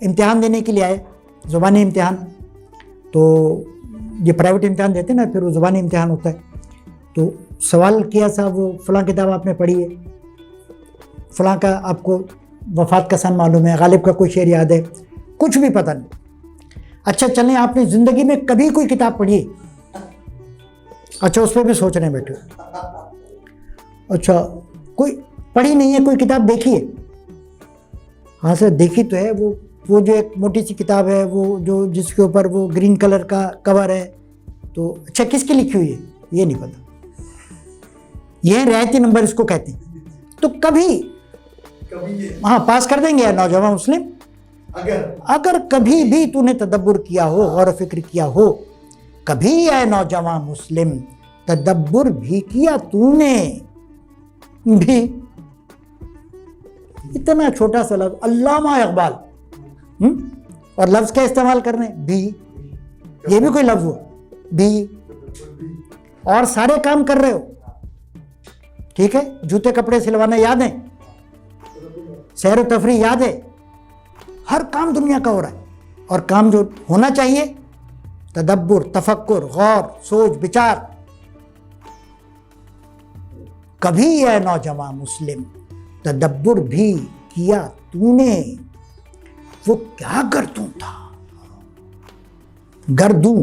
امتحان دینے کے لیے آئے، زبانی امتحان، تو یہ پرائیویٹ امتحان دیتے ہیں نا، پھر وہ زبانی امتحان ہوتا ہے، تو سوال کیا صاحب وہ فلاں کتاب آپ نے پڑھی ہے، فلاں کا آپ کو وفات کا سن معلوم ہے، غالب کا کوئی شعر یاد ہے، کچھ بھی پتہ نہیں۔ اچھا چلیں آپ نے زندگی میں کبھی کوئی کتاب پڑھی ہے؟ اچھا اس پہ بھی سوچ رہے ہیں بیٹھے، اچھا کوئی پڑھی نہیں ہے، کوئی کتاب دیکھی ہے؟ ہاں سر دیکھی تو ہے، وہ جو ایک موٹی سی کتاب ہے، وہ جو جس کے اوپر وہ گرین کلر کا کور ہے، تو اچھا کس کی لکھی ہوئی ہے؟ یہ نہیں پتہ۔ یہ رعایتی نمبر اس کو کہتے ہیں۔ تو کبھی ہاں پاس کر دیں گے یا نوجوان مسلم، اگر کبھی بھی تو نے تدبر کیا ہو، غور و فکر کیا ہو، کبھی اے نوجوان مسلم تدبر بھی کیا تو نے بھی۔ اتنا چھوٹا سا لفظ، علامہ اقبال، اور لفظ کیا استعمال کر رہے ہیں؟ بھی۔ یہ بھی کوئی لفظ ہو؟ بھی۔ اور سارے کام کر رہے ہو، ٹھیک ہے، جوتے کپڑے سلوانا یاد ہے، سیر و تفریح یاد ہے، ہر کام دنیا کا ہو رہا ہے، اور کام جو ہونا چاہیے تدبر، تفکر، غور، سوچ بچار۔ کبھی اے نوجوان مسلم تدبر بھی کیا تو نے، وہ کیا گردوں تھا۔ گردوں،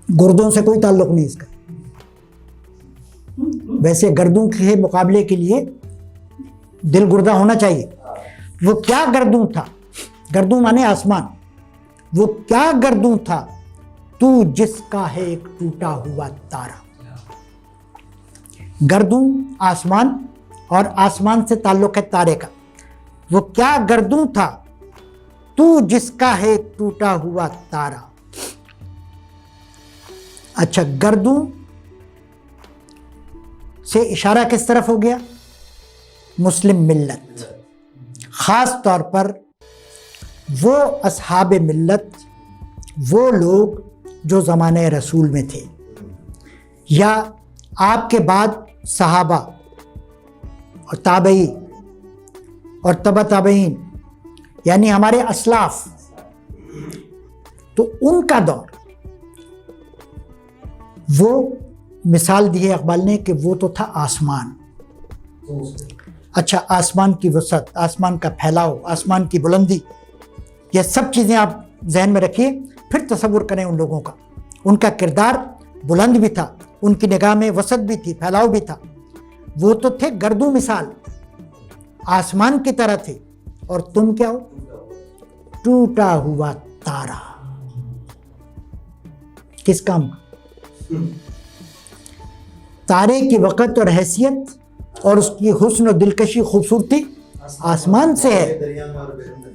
گردوں سے کوئی تعلق نہیں اس کا، ویسے گردوں کے مقابلے کے لیے دل گردہ ہونا چاہیے۔ وہ کیا گردوں تھا، گردوں مانے آسمان، وہ کیا گردوں تھا تو جس کا ہے ایک ٹوٹا ہوا تارا۔ گردوں آسمان، اور آسمان سے تعلق ہے تارے کا۔ وہ کیا گردوں تھا تو جس کا ہے ایک ٹوٹا ہوا تارا۔ اچھا گردوں سے اشارہ کس طرف ہو گیا؟ مسلم ملت، خاص طور پر وہ اصحاب ملت، وہ لوگ جو زمانہ رسول میں تھے، یا آپ کے بعد صحابہ اور تابعی اور تبع تابعین، یعنی ہمارے اسلاف، تو ان کا دور، وہ مثال دی ہے اقبال نے کہ وہ تو تھا آسمان۔ اچھا آسمان کی وسعت، آسمان کا پھیلاؤ، آسمان کی بلندی، یہ سب چیزیں آپ ذہن میں رکھیے، پھر تصور کریں ان لوگوں کا۔ ان کا کردار بلند بھی تھا، ان کی نگاہ میں وسعت بھی تھی، پھیلاؤ بھی تھا۔ وہ تو تھے گردوں مثال، آسمان کی طرح تھے، اور تم کیا ہو؟ ٹوٹا ہوا تارا۔ کس کام کا؟ تارے کی وقت اور حیثیت اور اس کی حسن و دلکشی، خوبصورتی آسمان سے ہے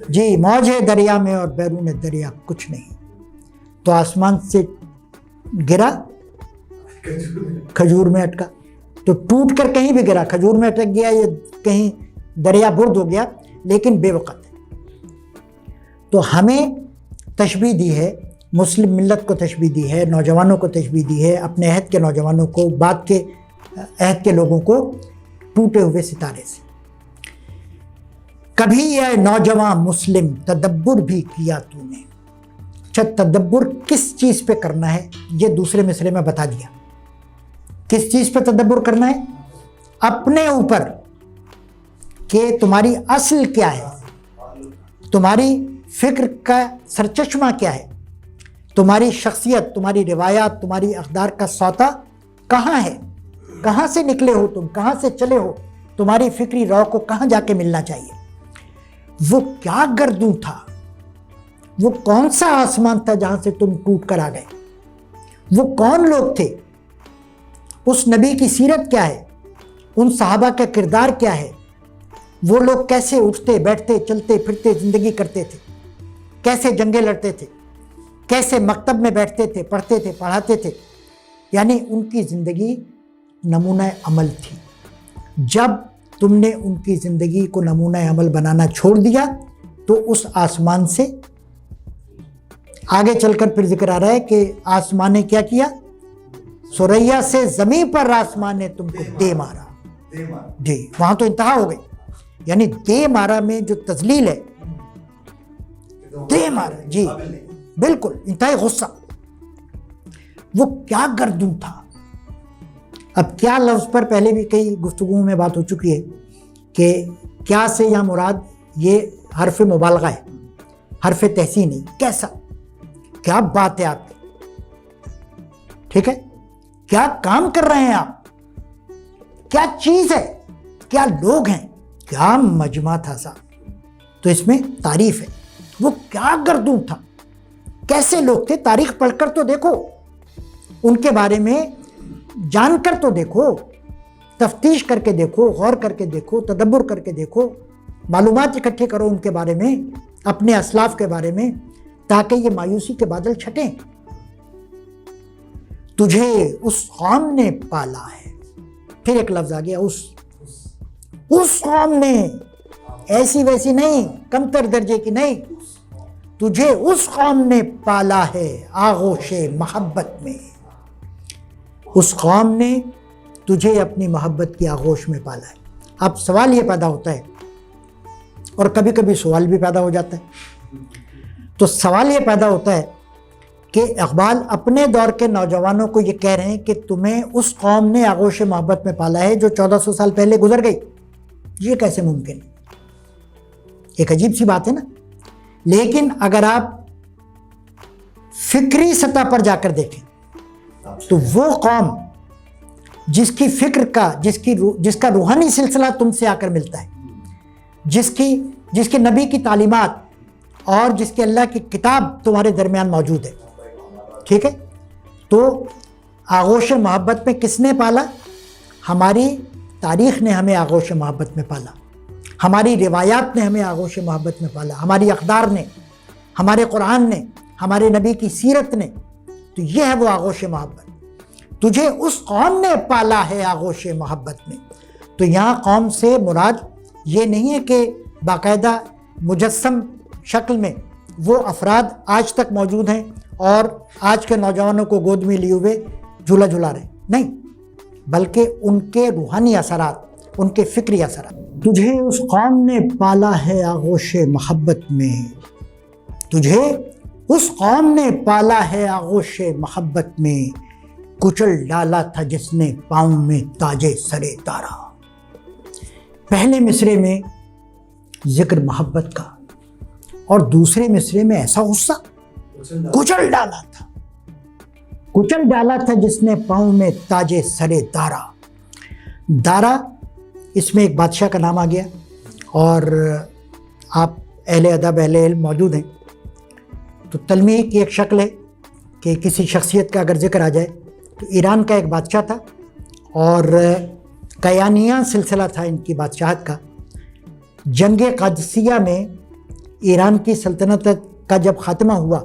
جی، موج ہے دریا میں اور بیرون دریا کچھ نہیں۔ تو آسمان سے گرا، کھجور میں اٹکا، تو ٹوٹ کر کہیں بھی گرا، کھجور میں اٹک گیا، یہ کہیں دریا برد ہو گیا، لیکن بے وقت ہے۔ تو ہمیں تشبیہ دی ہے، مسلم ملت کو تشبیہ دی ہے، نوجوانوں کو تشبیہ دی ہے، اپنے عہد کے نوجوانوں کو، بعد کے عہد کے لوگوں کو، ٹوٹے ہوئے ستارے سے۔ کبھی اے نوجوان مسلم تدبر بھی کیا تو نے. اچھا تدبر کس چیز پہ کرنا ہے یہ دوسرے مصرے میں بتا دیا. کس چیز پہ تدبر کرنا ہے؟ اپنے اوپر کہ تمہاری اصل کیا ہے, تمہاری فکر کا سرچشمہ کیا ہے, تمہاری شخصیت, تمہاری روایات, تمہاری اقدار کا سوتا کہاں ہے, کہاں سے نکلے ہو تم, کہاں سے چلے ہو, تمہاری فکری رو کو کہاں جا کے ملنا چاہیے. وہ کیا گردوں تھا, وہ کون سا آسمان تھا جہاں سے تم ٹوٹ کر آ گئے, وہ کون لوگ تھے, اس نبی کی سیرت کیا ہے, ان صحابہ کا کردار کیا ہے, وہ لوگ کیسے اٹھتے بیٹھتے چلتے پھرتے زندگی کرتے تھے, کیسے جنگیں لڑتے تھے, کیسے مکتب میں بیٹھتے تھے, پڑھتے تھے, پڑھاتے تھے. یعنی ان کی زندگی نمونہ عمل تھی. جب تم نے ان کی زندگی کو نمونہ عمل بنانا چھوڑ دیا تو اس آسمان سے آگے چل کر پھر ذکر آ رہا ہے کہ آسمان نے کیا کیا, سریا سے زمین پر آسمان نے تم کو دے مارا. جی وہاں تو انتہا ہو گئی. یعنی دے مارا میں جو تذلیل ہے, دے مارا, جی بالکل انتہائی غصہ. وہ کیا گردوں تھا. اب کیا لفظ پر پہلے بھی کئی گفتگو میں بات ہو چکی ہے کہ کیا سے یہاں مراد یہ حرف مبالغہ ہے, حرف تحسین نہیں. کیسا, کیا بات ہے آپ کی, ٹھیک ہے, کیا کام کر رہے ہیں آپ, کیا چیز ہے, کیا لوگ ہیں, کیا مجمع تھا صاحب. تو اس میں تعریف ہے. وہ کیا گردوں تھا, کیسے لوگ تھے, تاریخ پڑھ کر تو دیکھو, ان کے بارے میں جان کر تو دیکھو, تفتیش کر کے دیکھو, غور کر کے دیکھو, تدبر کر کے دیکھو, معلومات اکٹھے کرو ان کے بارے میں, اپنے اسلاف کے بارے میں, تاکہ یہ مایوسی کے بادل چھٹیں. تجھے اس قوم نے پالا ہے. پھر ایک لفظ آ گیا اس قوم نے, ایسی ویسی نہیں, کمتر درجے کی نہیں. تجھے اس قوم نے پالا ہے آغوش محبت میں. اس قوم نے تجھے اپنی محبت کی آغوش میں پالا ہے. اب سوال یہ پیدا ہوتا ہے, اور کبھی کبھی سوال بھی پیدا ہو جاتا ہے. تو سوال یہ پیدا ہوتا ہے کہ اقبال اپنے دور کے نوجوانوں کو یہ کہہ رہے ہیں کہ تمہیں اس قوم نے آغوش محبت میں پالا ہے جو 1400 سال پہلے گزر گئی. یہ کیسے ممکن ہے؟ ایک عجیب سی بات ہے نا. لیکن اگر آپ فکری سطح پر جا کر دیکھیں تو وہ قوم جس کی فکر کا, جس کا روحانی سلسلہ تم سے آ کر ملتا ہے, جس کے نبی کی تعلیمات اور جس کے اللہ کی کتاب تمہارے درمیان موجود ہے, ٹھیک ہے, تو آغوش محبت میں کس نے پالا؟ ہماری تاریخ نے ہمیں آغوش محبت میں پالا, ہماری روایات نے ہمیں آغوش محبت میں پالا, ہماری اقدار نے, ہمارے قرآن نے, ہمارے نبی کی سیرت نے. تو یہ ہے وہ آغوش محبت. تجھے اس قوم نے پالا ہے آغوش محبت میں. تو یہاں قوم سے مراد یہ نہیں ہے کہ باقاعدہ مجسم شکل میں وہ افراد آج تک موجود ہیں اور آج کے نوجوانوں کو گود میں لیے ہوئے جھولا جھلا رہے, نہیں, بلکہ ان کے روحانی اثرات, ان کے فکری اثرات. تجھے اس قوم نے پالا ہے آغوش محبت میں. تجھے اس قوم نے پالا ہے آغوش محبت میں. کچل ڈالا تھا جس نے پاؤں میں تاج سرے دارا. پہلے مصرے میں ذکر محبت کا اور دوسرے مصرے میں ایسا غصہ. کچل ڈالا تھا, کچل ڈالا تھا جس نے پاؤں میں تاج سرے دارا. دارا اس میں ایک بادشاہ کا نام آ گیا, اور آپ اہل ادب اہل علم موجود ہیں تو تلمیح کی ایک شکل ہے کہ کسی شخصیت کا اگر ذکر آ جائے تو ایران کا ایک بادشاہ تھا اور قیانیہ سلسلہ تھا ان کی بادشاہت کا. جنگ قادسیہ میں ایران کی سلطنت کا جب خاتمہ ہوا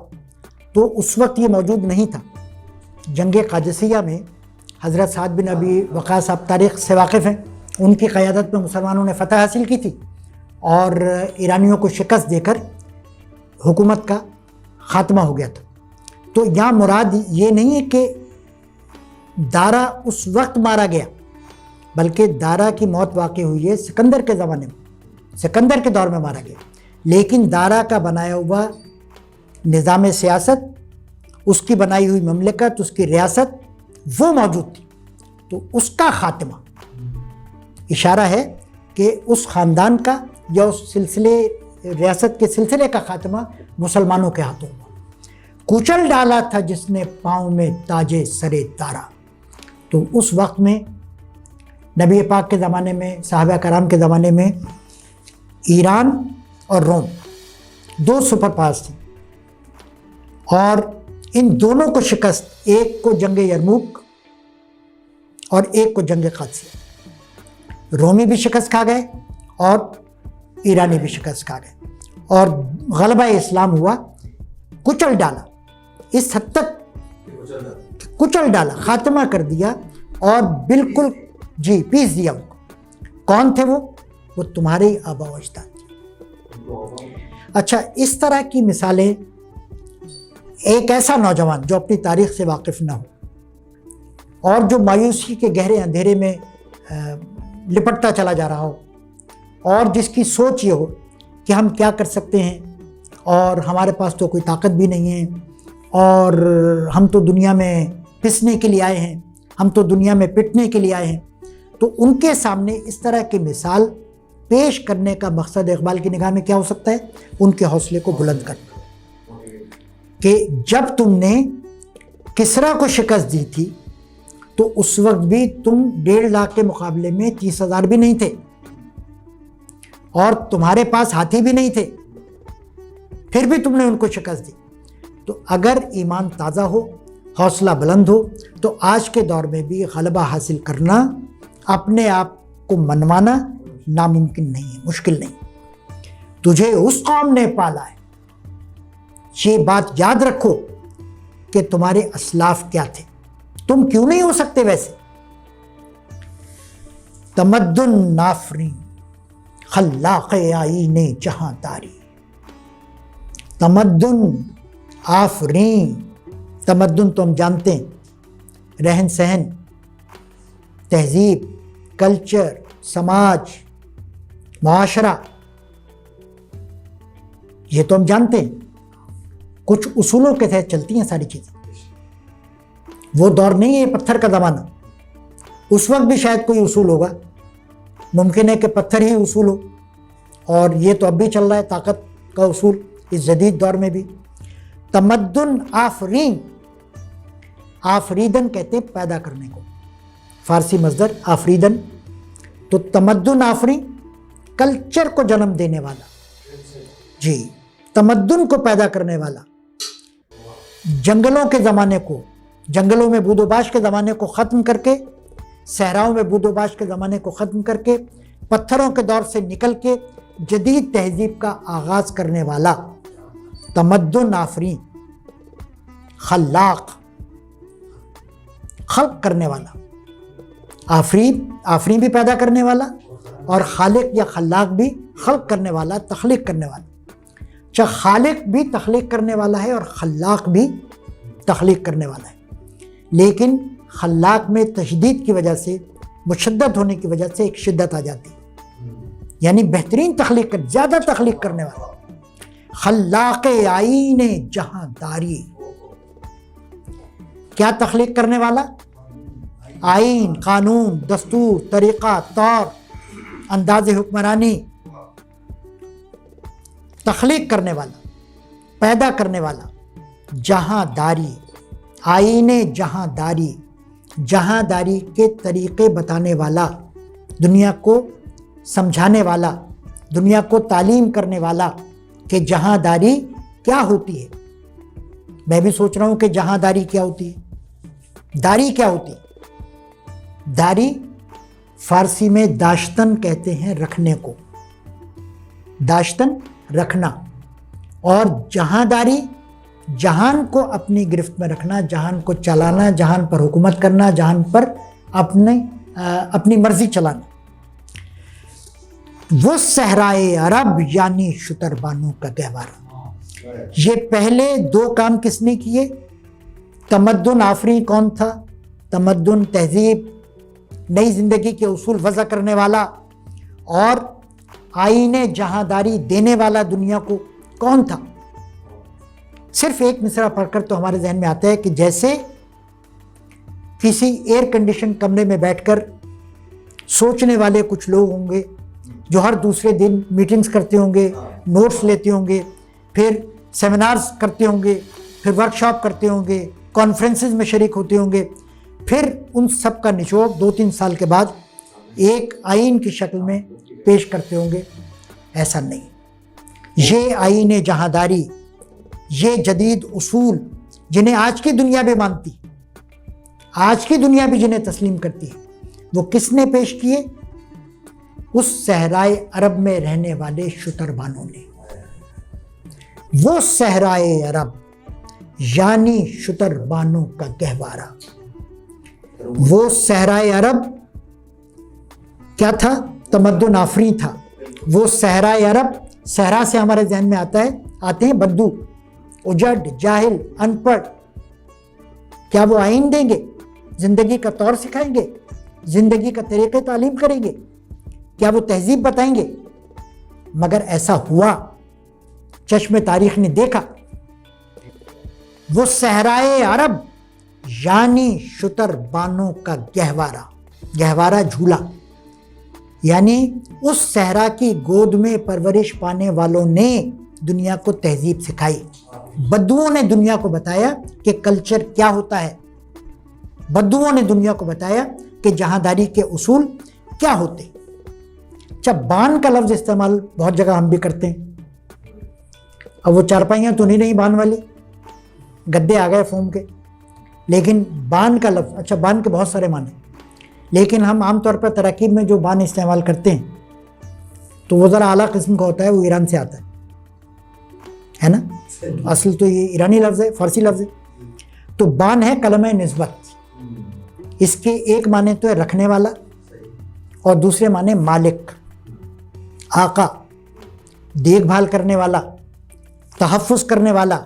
تو اس وقت یہ موجود نہیں تھا. جنگ قادسیہ میں حضرت سعد بن ابی وقاص, آپ تاریخ سے واقف ہیں, ان کی قیادت میں مسلمانوں نے فتح حاصل کی تھی اور ایرانیوں کو شکست دے کر حکومت کا خاتمہ ہو گیا تھا. تو یہاں مراد یہ نہیں ہے کہ دارا اس وقت مارا گیا, بلکہ دارا کی موت واقع ہوئی ہے سکندر کے زمانے میں. سکندر کے دور میں مارا گیا، لیکن دارا کا بنایا ہوا نظام سیاست، اس کی بنائی ہوئی مملکت، اس کی ریاست وہ موجود تھی، تو اس کا خاتمہ اشارہ ہے کہ اس خاندان کا یا اس سلسلے ریاست کے سلسلے کا خاتمہ مسلمانوں کے ہاتھوں ہوا۔ کچل ڈالا تھا جس نے پاؤں میں تاجے سرے دارا، تو اس وقت میں نبی پاک کے زمانے میں، صحابہ کرام کے زمانے میں ایران اور روم دو سپر پاورز تھیں، اور ان دونوں کو شکست، ایک کو جنگ یرموک اور ایک کو جنگ قادسیہ، رومی بھی شکست کھا گئے اور ایرانی بھی شکست کھا گئے، اور غلبہ اسلام ہوا، کچل ڈالا، اس حد تک کچل ڈالا، خاتمہ کر دیا اور بالکل جی پیس دیا ان کو۔ کون تھے وہ تمہارے ہی آبا و اجداد تھے۔ اچھا، اس طرح کی مثالیں، ایک ایسا نوجوان جو اپنی تاریخ سے واقف نہ ہو اور جو مایوسی کے گہرے اندھیرے میں لپٹتا چلا جا رہا ہو، اور جس کی سوچ یہ ہو کہ ہم کیا کر سکتے ہیں اور ہمارے پاس تو کوئی طاقت بھی نہیں ہے، اور ہم تو دنیا میں پسنے کے لیے آئے ہیں، ہم تو دنیا میں پٹنے کے لیے آئے ہیں، تو ان کے سامنے اس طرح کی مثال پیش کرنے کا مقصد اقبال کی نگاہ میں کیا ہو سکتا ہے؟ ان کے حوصلے کو بلند کرنا، کہ جب تم نے کسریٰ کو شکست دی تھی تو اس وقت بھی تم 1.5 لاکھ کے مقابلے میں 30,000 بھی نہیں تھے، اور تمہارے پاس ہاتھی بھی نہیں تھے، پھر بھی تم نے ان کو شکست دی۔ تو اگر ایمان تازہ ہو، حوصلہ بلند ہو، تو آج کے دور میں بھی غلبہ حاصل کرنا، اپنے آپ کو منوانا ناممکن نہیں ہے، مشکل نہیں۔ تجھے اس قوم نے پالا ہے، یہ بات یاد رکھو کہ تمہارے اسلاف کیا تھے، تم کیوں نہیں ہو سکتے ویسے۔ تمدن نافرین خلاق آئین جہاں داری، تمدن آفرین، تمدن تو ہم جانتے ہیں، رہن سہن، تہذیب، کلچر، سماج، معاشرہ، یہ تو ہم جانتے ہیں، کچھ اصولوں کے تحت چلتی ہیں ساری چیزیں۔ وہ دور نہیں ہے پتھر کا زمانہ، اس وقت بھی شاید کوئی اصول ہوگا، ممکن ہے کہ پتھر ہی اصول ہو، اور یہ تو اب بھی چل رہا ہے طاقت کا اصول اس جدید دور میں بھی۔ تمدن آفرین، آفریدن کہتے ہیں پیدا کرنے کو، فارسی مصدر آفریدن، تو تمدن آفرین، کلچر کو جنم دینے والا، جی، تمدن کو پیدا کرنے والا، جنگلوں کے زمانے کو، جنگلوں میں بود و باش کے زمانے کو ختم کر کے، صحراؤں میں بود و باش کے زمانے کو ختم کر کے، پتھروں کے دور سے نکل کے جدید تہذیب کا آغاز کرنے والا، تمدن آفرین، خلاق، خلق کرنے والا، آفرین بھی پیدا کرنے والا، اور خالق یا خلاق بھی خلق کرنے والا، تخلیق کرنے والا۔ اچھا، خالق بھی تخلیق کرنے والا ہے اور خلاق بھی تخلیق کرنے والا ہے، لیکن خلاق میں تشدید کی وجہ سے، مشدد ہونے کی وجہ سے ایک شدت آ جاتی ہے، یعنی بہترین تخلیق کر، زیادہ تخلیق کرنے والا، خلاق آئین جہاں داری، کیا تخلیق کرنے والا؟ آئین، قانون، دستور، طریقہ، طور، انداز حکمرانی، تخلیق کرنے والا، پیدا کرنے والا، جہاں داری، آئین جہاں داری، جہاں داری کے طریقے بتانے والا، دنیا کو سمجھانے والا، دنیا کو تعلیم کرنے والا کہ جہاں داری کیا ہوتی ہے۔ میں بھی سوچ رہا ہوں کہ جہاں داری کیا ہوتی ہے، داری کیا ہوتی ہے۔ داری فارسی میں داشتن کہتے ہیں رکھنے کو، داشتن رکھنا، اور جہاں داری جہان کو اپنی گرفت میں رکھنا، جہان کو چلانا، جہان پر حکومت کرنا، جہان پر اپنی مرضی چلانا۔ وہ صحرائے عرب یعنی شتر بانو کا گہوارہ، یہ پہلے دو کام کس نے کیے؟ تمدن آفرین کون تھا؟ تمدن، تہذیب، نئی زندگی کے اصول وضع کرنے والا، اور آئین جہانداری دینے والا دنیا کو کون تھا؟ صرف ایک مصرع پڑھ کر تو ہمارے ذہن میں آتا ہے کہ جیسے کسی ایئر کنڈیشن کمرے میں بیٹھ کر سوچنے والے کچھ لوگ ہوں گے جو ہر دوسرے دن میٹنگز کرتے ہوں گے، نوٹس لیتے ہوں گے، پھر سیمینارز کرتے ہوں گے، پھر ورکشاپ کرتے ہوں گے، کانفرنسز میں شریک ہوتے ہوں گے، پھر ان سب کا نچوڑ 2-3 سال کے بعد ایک آئین کی شکل میں پیش کرتے ہوں گے۔ ایسا نہیں، یہ آئین جہانداری، یہ جدید اصول جنہیں آج کی دنیا بھی مانتی، آج کی دنیا بھی جنہیں تسلیم کرتی ہے، وہ کس نے پیش کیے؟ اس صحرائے عرب میں رہنے والے شتر بانوں نے۔ وہ صحرائے عرب یعنی شتر بانوں کا گہوارہ۔ وہ صحرائے عرب کیا تھا؟ تمدن آفریں تھا۔ وہ صحرائے عرب، صحرا سے ہمارے ذہن میں آتے ہیں بدو، اجڑ، جاہل، ان پڑھ۔ کیا وہ آئین دیں گے؟ زندگی کا طور سکھائیں گے؟ زندگی کا طریقہ تعلیم کریں گے؟ کیا وہ تہذیب بتائیں گے؟ مگر ایسا ہوا، چشم تاریخ نے دیکھا۔ وہ صحرائے عرب یعنی شتر بانوں کا گہوارہ، گہوارہ جھولا، یعنی اس صحرا کی گود میں پرورش پانے والوں نے دنیا کو تہذیب سکھائی۔ بدوؤں نے دنیا کو بتایا کہ کلچر کیا ہوتا ہے، بدوؤں نے دنیا کو بتایا کہ جہانداری کے اصول کیا ہوتے۔ جب بان کا لفظ استعمال بہت جگہ ہم بھی کرتے ہیں، اب وہ چارپائیاں تو نہیں رہی بان والی، گدے آ گئے فوم کے، لیکن بان کا لفظ، اچھا بان کے بہت سارے معنی، لیکن ہم عام طور پر تراکیب میں جو بان استعمال کرتے ہیں تو وہ ذرا اعلیٰ قسم کا ہوتا ہے، وہ ایران سے آتا ہے نا، اصل تو یہ ایرانی لفظ ہے، فارسی لفظ ہے۔ تو بان ہے کلمہ نسبت، اس کے ایک معنی تو ہے رکھنے والا اور دوسرے معنی مالک، آقا، دیکھ بھال کرنے والا، تحفظ کرنے والا،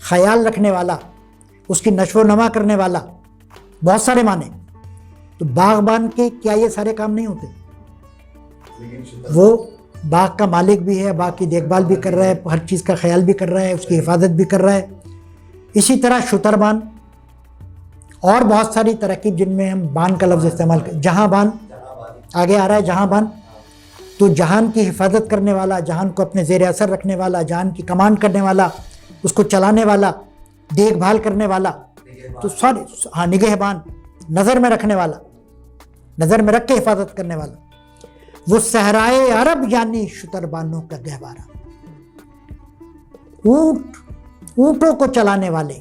خیال رکھنے والا، اس کی نشو و نما کرنے والا، بہت سارے معنی۔ تو باغبان کے کیا یہ سارے کام نہیں ہوتے؟ وہ باغ کا مالک بھی ہے، باغ کی دیکھ بھال بھی کر رہا ہے، ہر چیز کا خیال بھی کر رہا ہے، اس کی حفاظت بھی کر رہا ہے۔ اسی طرح شتربان اور بہت ساری ترکیب جن میں ہم بان کا لفظ استعمال کریں۔ جہاں بان آگے آ رہا ہے، جہاں بان تو جہان کی حفاظت کرنے والا، جہان کو اپنے زیر اثر رکھنے والا، جہان کی کمانڈ کرنے والا، اس کو چلانے والا، دیکھ بھال کرنے والا، تو سارے، ہاں نگہبان، نظر میں رکھنے والا، نظر میں رکھ کے حفاظت کرنے والا۔ وہ صحرائے عرب یعنی شتربانوں کا گہوارہ، اونٹوں کو چلانے والے،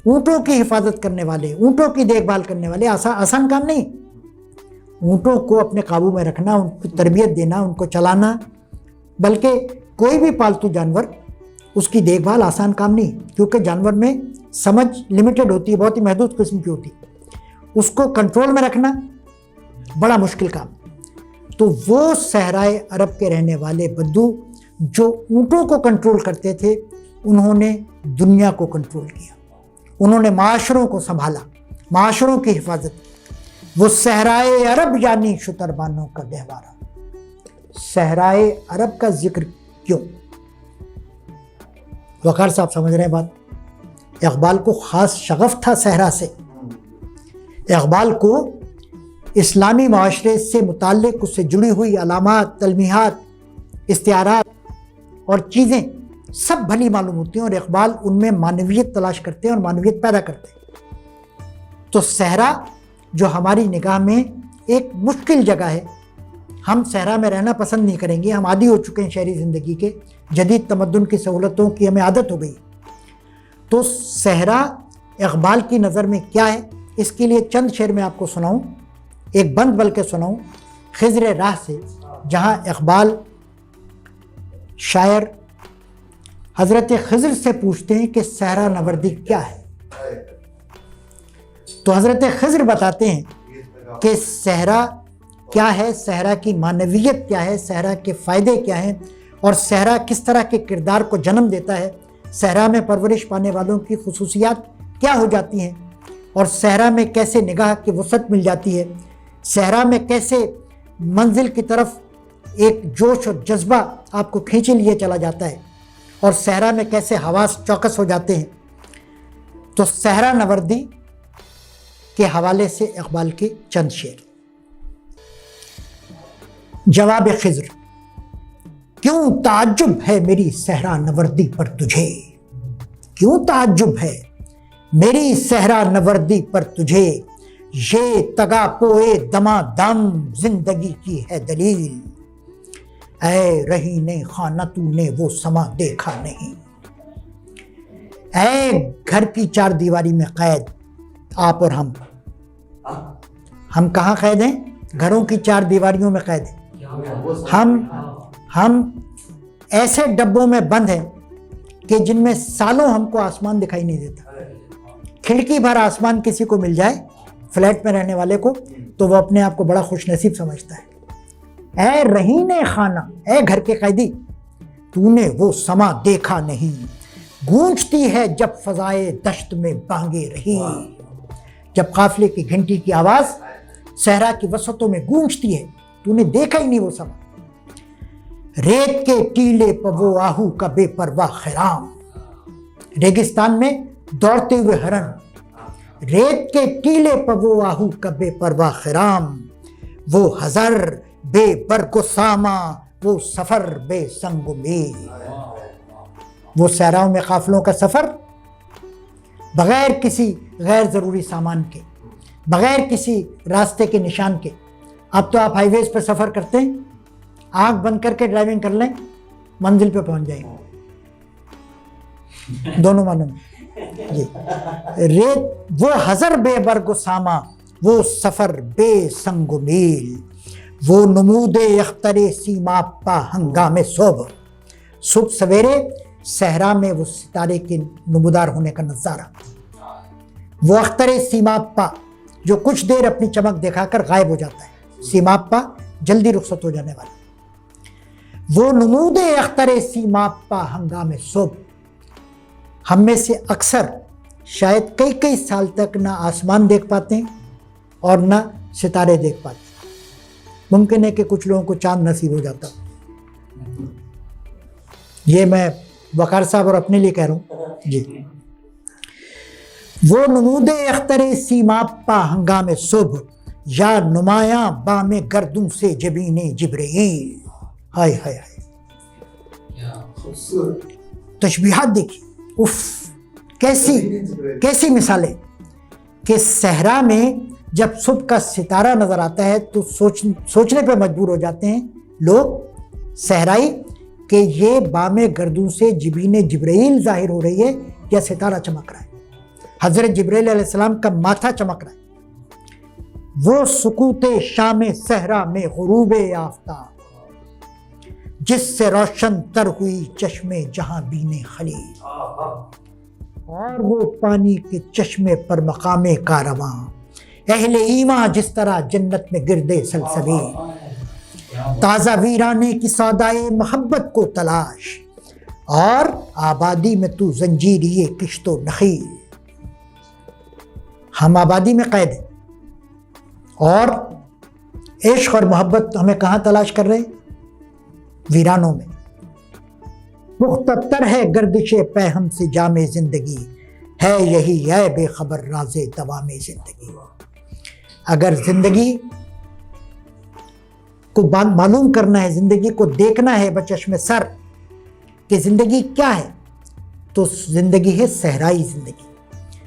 اونٹوں کی حفاظت کرنے والے، اونٹوں کی دیکھ بھال کرنے والے، آسان کام نہیں۔ اونٹوں کو اپنے قابو میں رکھنا، ان کو تربیت دینا، ان کو چلانا، بلکہ کوئی بھی پالتو جانور، اس کی دیکھ بھال آسان کام نہیں، کیونکہ جانور میں سمجھ لمیٹڈ ہوتی ہے، بہت ہی محدود قسم کی ہوتی ہے، اس کو کنٹرول میں رکھنا بڑا مشکل کام۔ تو وہ صحرائے عرب کے رہنے والے بدو جو اونٹوں کو کنٹرول کرتے تھے، انہوں نے دنیا کو کنٹرول کیا، انہوں نے معاشروں کو سنبھالا، معاشروں کی حفاظت کی۔ وہ صحرائے عرب یعنی شتربانوں کا گہوارہ۔ صحرائے عرب کا ذکر کیوں؟ وقار صاحب سمجھ رہے ہیں بات؟ اقبال کو خاص شغف تھا صحرا سے، اقبال کو اسلامی معاشرے سے متعلق اس سے جڑی ہوئی علامات، تلمیحات، استعارات اور چیزیں سب بھلی معلوم ہوتی ہیں، اور اقبال ان میں معنویت تلاش کرتے ہیں اور معنویت پیدا کرتے ہیں۔ تو صحرا جو ہماری نگاہ میں ایک مشکل جگہ ہے، ہم صحرا میں رہنا پسند نہیں کریں گے، ہم عادی ہو چکے ہیں شہری زندگی کے، جدید تمدن کی سہولتوں کی ہمیں عادت ہو گئی۔ تو صحرا اقبال کی نظر میں کیا ہے، اس کے لیے چند شعر میں آپ کو سناؤں، ایک بند بلکہ سناؤں خضر راہ سے، جہاں اقبال شاعر حضرت خضر سے پوچھتے ہیں کہ صحرا نوردی کیا ہے، تو حضرت خضر بتاتے ہیں کہ صحرا کیا ہے، صحرا کی معنویت کیا ہے، صحرا کے فائدے کیا ہیں، اور صحرا کس طرح کے کردار کو جنم دیتا ہے، صحرا میں پرورش پانے والوں کی خصوصیات کیا ہو جاتی ہیں، اور صحرا میں کیسے نگاہ کی وسعت مل جاتی ہے، صحرا میں کیسے منزل کی طرف ایک جوش اور جذبہ آپ کو کھینچے لیے چلا جاتا ہے، اور صحرا میں کیسے حواس چوکس ہو جاتے ہیں۔ تو صحرا نوردی کے حوالے سے اقبال کے چند شعر۔ جواب خضر: کیوں تعجب ہے میری صحرا نوردی پر تجھے، کیوں تعجب ہے میری صحرا نوردی پر تجھے، یہ تگا پوئے دما دم زندگی کی ہے دلیل، اے رہینے خانہ تو نے وہ سما دیکھا نہیں۔ اے گھر کی چار دیواری میں قید آپ اور ہم کہاں قید ہیں؟ گھروں کی چار دیواریوں میں قید ہیں۔ ہم ایسے ڈبوں میں بند ہیں کہ جن میں سالوں ہم کو آسمان دکھائی نہیں دیتا۔ کھڑکی بھر آسمان کسی کو مل جائے، فلیٹ میں رہنے والے کو، تو وہ اپنے آپ کو بڑا خوش نصیب سمجھتا ہے۔ اے رہینے خانہ، اے گھر کے قیدی، تو نے وہ سما دیکھا نہیں، گونجتی ہے جب فضائے دشت میں بانگے رہی، جب قافلے کی گھنٹی کی آواز صحرا کی وسطوں میں گونجتی ہے، تو نے دیکھا ہی نہیں وہ سما۔ ریت کے ٹیلے پر وہ آہو کا بے پرواہ خرام، ریگستان میں دوڑتے ہوئے ہرن، ریت کے ٹیلے پر وہ آہو کا بے پرواہ خرام، وہ ہزر بے برگ و ساما، وہ سفر بے سنگ و میل۔ وہ صحراؤں میں قافلوں کا سفر بغیر کسی غیر ضروری سامان کے، بغیر کسی راستے کے نشان کے۔ اب تو آپ ہائی ویز پہ سفر کرتے ہیں، آنکھ بند کر کے ڈرائیونگ کر لیں، منزل پہ پہنچ جائیں گے، دونوں معنوں میں جی۔ ریت وہ ہزر بے برگ و ساما، وہ سفر بے سنگ و میل، وہ نمود اختر سیماب پا ہنگام صبح، صبح سویرے صحرا میں وہ ستارے کے نمودار ہونے کا نظارہ، وہ اختر سیماب پا جو کچھ دیر اپنی چمک دکھا کر غائب ہو جاتا ہے، سیماب پا جلدی رخصت ہو جانے والا، وہ نمود اختر سیماب پا ہنگام صبح۔ ہم میں سے اکثر شاید کئی سال تک نہ آسمان دیکھ پاتے ہیں اور نہ ستارے دیکھ پاتے ہیں۔ ممکن ہے کہ کچھ لوگوں کو چاند نصیب ہو جاتا۔ یہ میں وقار صاحب اور اپنے لیے کہہ رہا ہوں جی۔ وہ نمود اختر سیماب پا ہنگام صبح، یا نمایاں بام گردوں سے جبین جبرائیل۔ ہائے ہائے ہائے، تشبیہات دیکھیے، اف کیسی مثالیں کہ صحرا میں جب صبح کا ستارہ نظر آتا ہے تو سوچنے پہ مجبور ہو جاتے ہیں لوگ صحرائی کہ یہ بام گردوں سے جبین جبرائیل ظاہر ہو رہی ہے یا ستارہ چمک رہا ہے، حضرت جبرائیل علیہ السلام کا ماتھا چمک رہا ہے۔ وہ سکوت شام صحرا میں غروب آفتاب، جس سے روشن تر ہوئی چشمے جہاں بینے خلیل، اور وہ پانی کے چشمے پر مقام کارواں، اہل ایمان جس طرح جنت میں گردے سلسبیل، تازہ ویرانے کی سودائے محبت کو تلاش، اور آبادی میں تو زنجیریے کشت و نخیل۔ ہم آبادی میں قید ہیں اور عشق اور محبت ہمیں کہاں تلاش کر رہے ہیں؟ ویرانوں میں۔ پختہ تر ہے گردش پے ہم سے جام زندگی، ہے یہی ہے بے خبر راز دوام زندگی۔ اگر زندگی کو معلوم کرنا ہے، زندگی کو دیکھنا ہے بچشم سر کہ زندگی کیا ہے، تو زندگی ہے صحرائی زندگی۔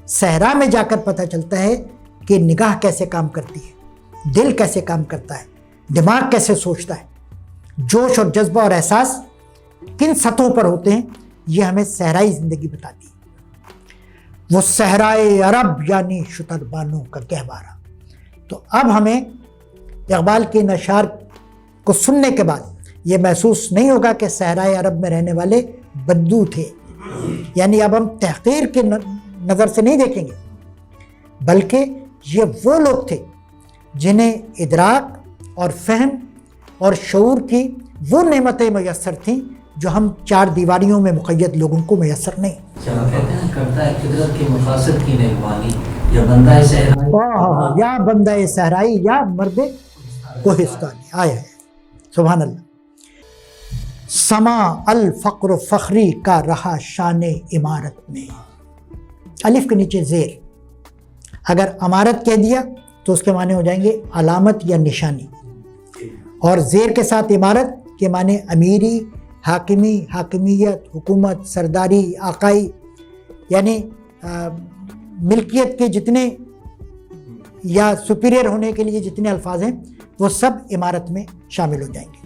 صحرا میں جا کر پتہ چلتا ہے کہ نگاہ کیسے کام کرتی ہے، دل کیسے کام کرتا ہے، دماغ کیسے سوچتا ہے، جوش اور جذبہ اور احساس کن سطحوں پر ہوتے ہیں، یہ ہمیں صحرائی زندگی بتاتی ہے۔ وہ صحرائے عرب یعنی شتربانوں کا گہوارہ۔ تو اب ہمیں اقبال کے ان اشعار کو سننے کے بعد یہ محسوس نہیں ہوگا کہ صحرائے عرب میں رہنے والے بدو تھے، یعنی اب ہم تحقیر کے نظر سے نہیں دیکھیں گے، بلکہ یہ وہ لوگ تھے جنہیں ادراک اور فہم اور شعور کی وہ نعمتیں میسر تھیں جو ہم چار دیواریوں میں مقید لوگوں کو میسر نہیں۔ کہتے ہیں کرتا ہے قدرت کے مقاصد کی نگرانی، یا بندہ صحرائی، یا بندہ صحرائی یا مرد کوہستانی۔ آیا ہے، سبحان اللہ۔ سما الفقر فخری کا رہا شان عمارت میں. الف کے نیچے زیر. اگر عمارت کہہ دیا تو اس کے معنی ہو جائیں گے علامت یا نشانی, اور زیر کے ساتھ عمارت کے معنی امیری, حاکمی, حاکمیت, حکومت, سرداری, آقائی, یعنی ملکیت کے جتنے یا سپیریئر ہونے کے لیے جتنے الفاظ ہیں وہ سب عمارت میں شامل ہو جائیں گے.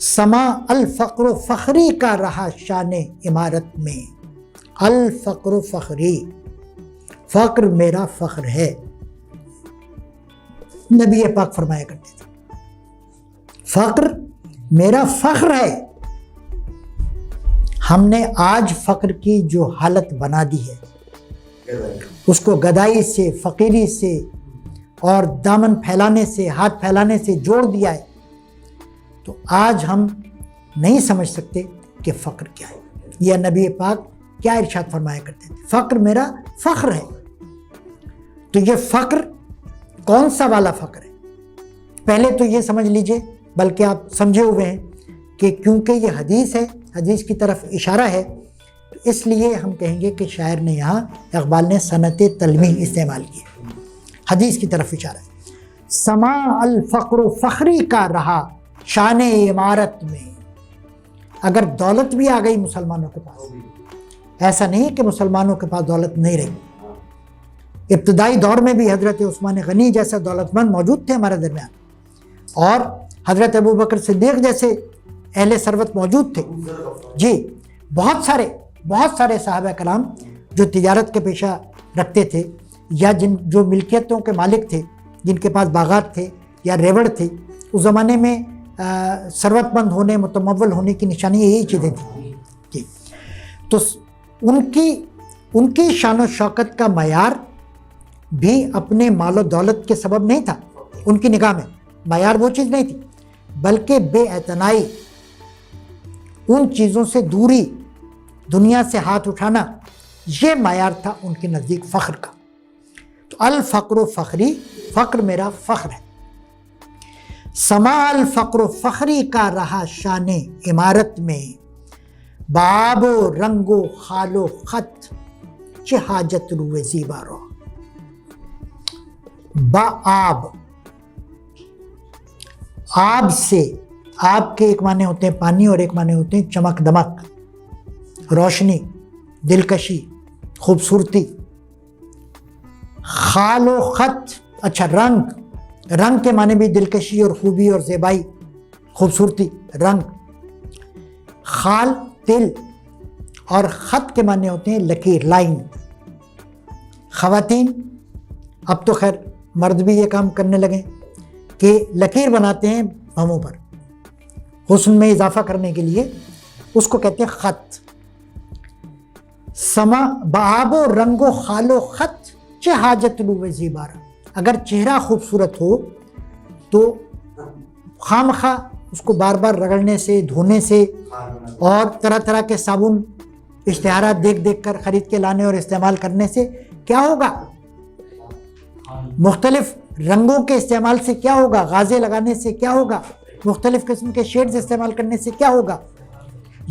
سما الفقر فخری کا رہا شان عمارت میں. الفقر فخری, فقر میرا فخر ہے. نبی پاک فرمایا کرتے تھے فقر میرا فخر ہے. ہم نے آج فقر کی جو حالت بنا دی ہے, اس کو گدائی سے, فقیری سے اور دامن پھیلانے سے, ہاتھ پھیلانے سے جوڑ دیا ہے. تو آج ہم نہیں سمجھ سکتے کہ فقر کیا ہے. یہ نبی پاک کیا ارشاد فرمایا کرتے تھے, فقر میرا فخر ہے. تو یہ فقر کون سا والا فقر ہے؟ پہلے تو یہ سمجھ لیجئے, بلکہ آپ سمجھے ہوئے ہیں کہ کیونکہ یہ حدیث ہے, حدیث کی طرف اشارہ ہے, تو اس لیے ہم کہیں گے کہ شاعر نے یہاں, اقبال نے صنعت تلمیح استعمال کی ہے, حدیث کی طرف اشارہ ہے. سما الفقر فخری کا رہا شان عمارت میں. اگر دولت بھی آ گئی مسلمانوں کے پاس, ایسا نہیں کہ مسلمانوں کے پاس دولت نہیں رہی. ابتدائی دور میں بھی حضرت عثمان غنی جیسا دولت مند موجود تھے ہمارے درمیان, اور حضرت ابو بکر صدیق جیسے اہل ثروت موجود تھے. جی, بہت سارے صحابہ کرام جو تجارت کے پیشہ رکھتے تھے, یا جو ملکیتوں کے مالک تھے, جن کے پاس باغات تھے یا ریوڑ تھے. اس زمانے میں ثروت مند ہونے, متمول ہونے کی نشانی یہی چیزیں تھیں. جی, تو ان کی شان و شوکت کا معیار بھی اپنے مال و دولت کے سبب نہیں تھا. ان کی نگاہ میں معیار وہ چیز نہیں تھی, بلکہ بے اعتنائی, ان چیزوں سے دوری, دنیا سے ہاتھ اٹھانا, یہ معیار تھا ان کے نزدیک فخر کا. تو الفقر فخری, فقر میرا فخر ہے. سما الفقر فخری کا رہا شان عمارت میں. باب و رنگ و خال و خط چه حاجت روی زیبا رو. آب, آب سے, آب کے ایک معنی ہوتے ہیں پانی اور ایک معنی ہوتے ہیں چمک دمک, روشنی, دلکشی, خوبصورتی. خال و خط, اچھا رنگ, رنگ کے معنی بھی دلکشی اور خوبی اور زیبائی, خوبصورتی, رنگ. خال دل, اور خط کے معنی ہوتے ہیں لکیر, لائن. خواتین, اب تو خیر مرد بھی یہ کام کرنے لگے کہ لکیر بناتے ہیں بھووں پر, حسن میں اضافہ کرنے کے لیے, اس کو کہتے ہیں خط. سما بآب و رنگ و خال و خط چه حاجت لو زیبارا. اگر چہرہ خوبصورت ہو تو خامخواہ اس کو بار بار رگڑنے سے, دھونے سے, اور طرح طرح کے صابن اشتہارات دیکھ کر خرید کے لانے اور استعمال کرنے سے کیا ہوگا؟ مختلف رنگوں کے استعمال سے کیا ہوگا؟ غازے لگانے سے کیا ہوگا؟ مختلف قسم کے شیڈز استعمال کرنے سے کیا ہوگا؟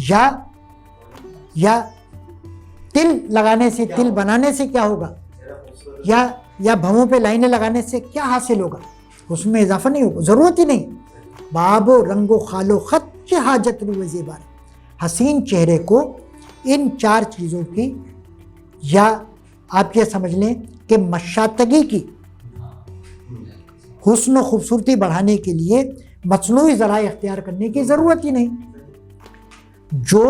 یا تل لگانے سے, تل بنانے سے کیا ہوگا؟ یا بھووں پہ لائنیں لگانے سے کیا حاصل ہوگا؟ اس میں اضافہ نہیں ہوگا, ضرورت ہی نہیں. باب و رنگ و خال و خط چه حاجت رو زیبار. حسین چہرے کو ان 4 چیزوں کی, یا آپ یہ سمجھ لیں کہ مشاطگی کی, حسن و خوبصورتی بڑھانے کے لیے مصنوعی ذرائع اختیار کرنے کی ضرورت ہی نہیں. جو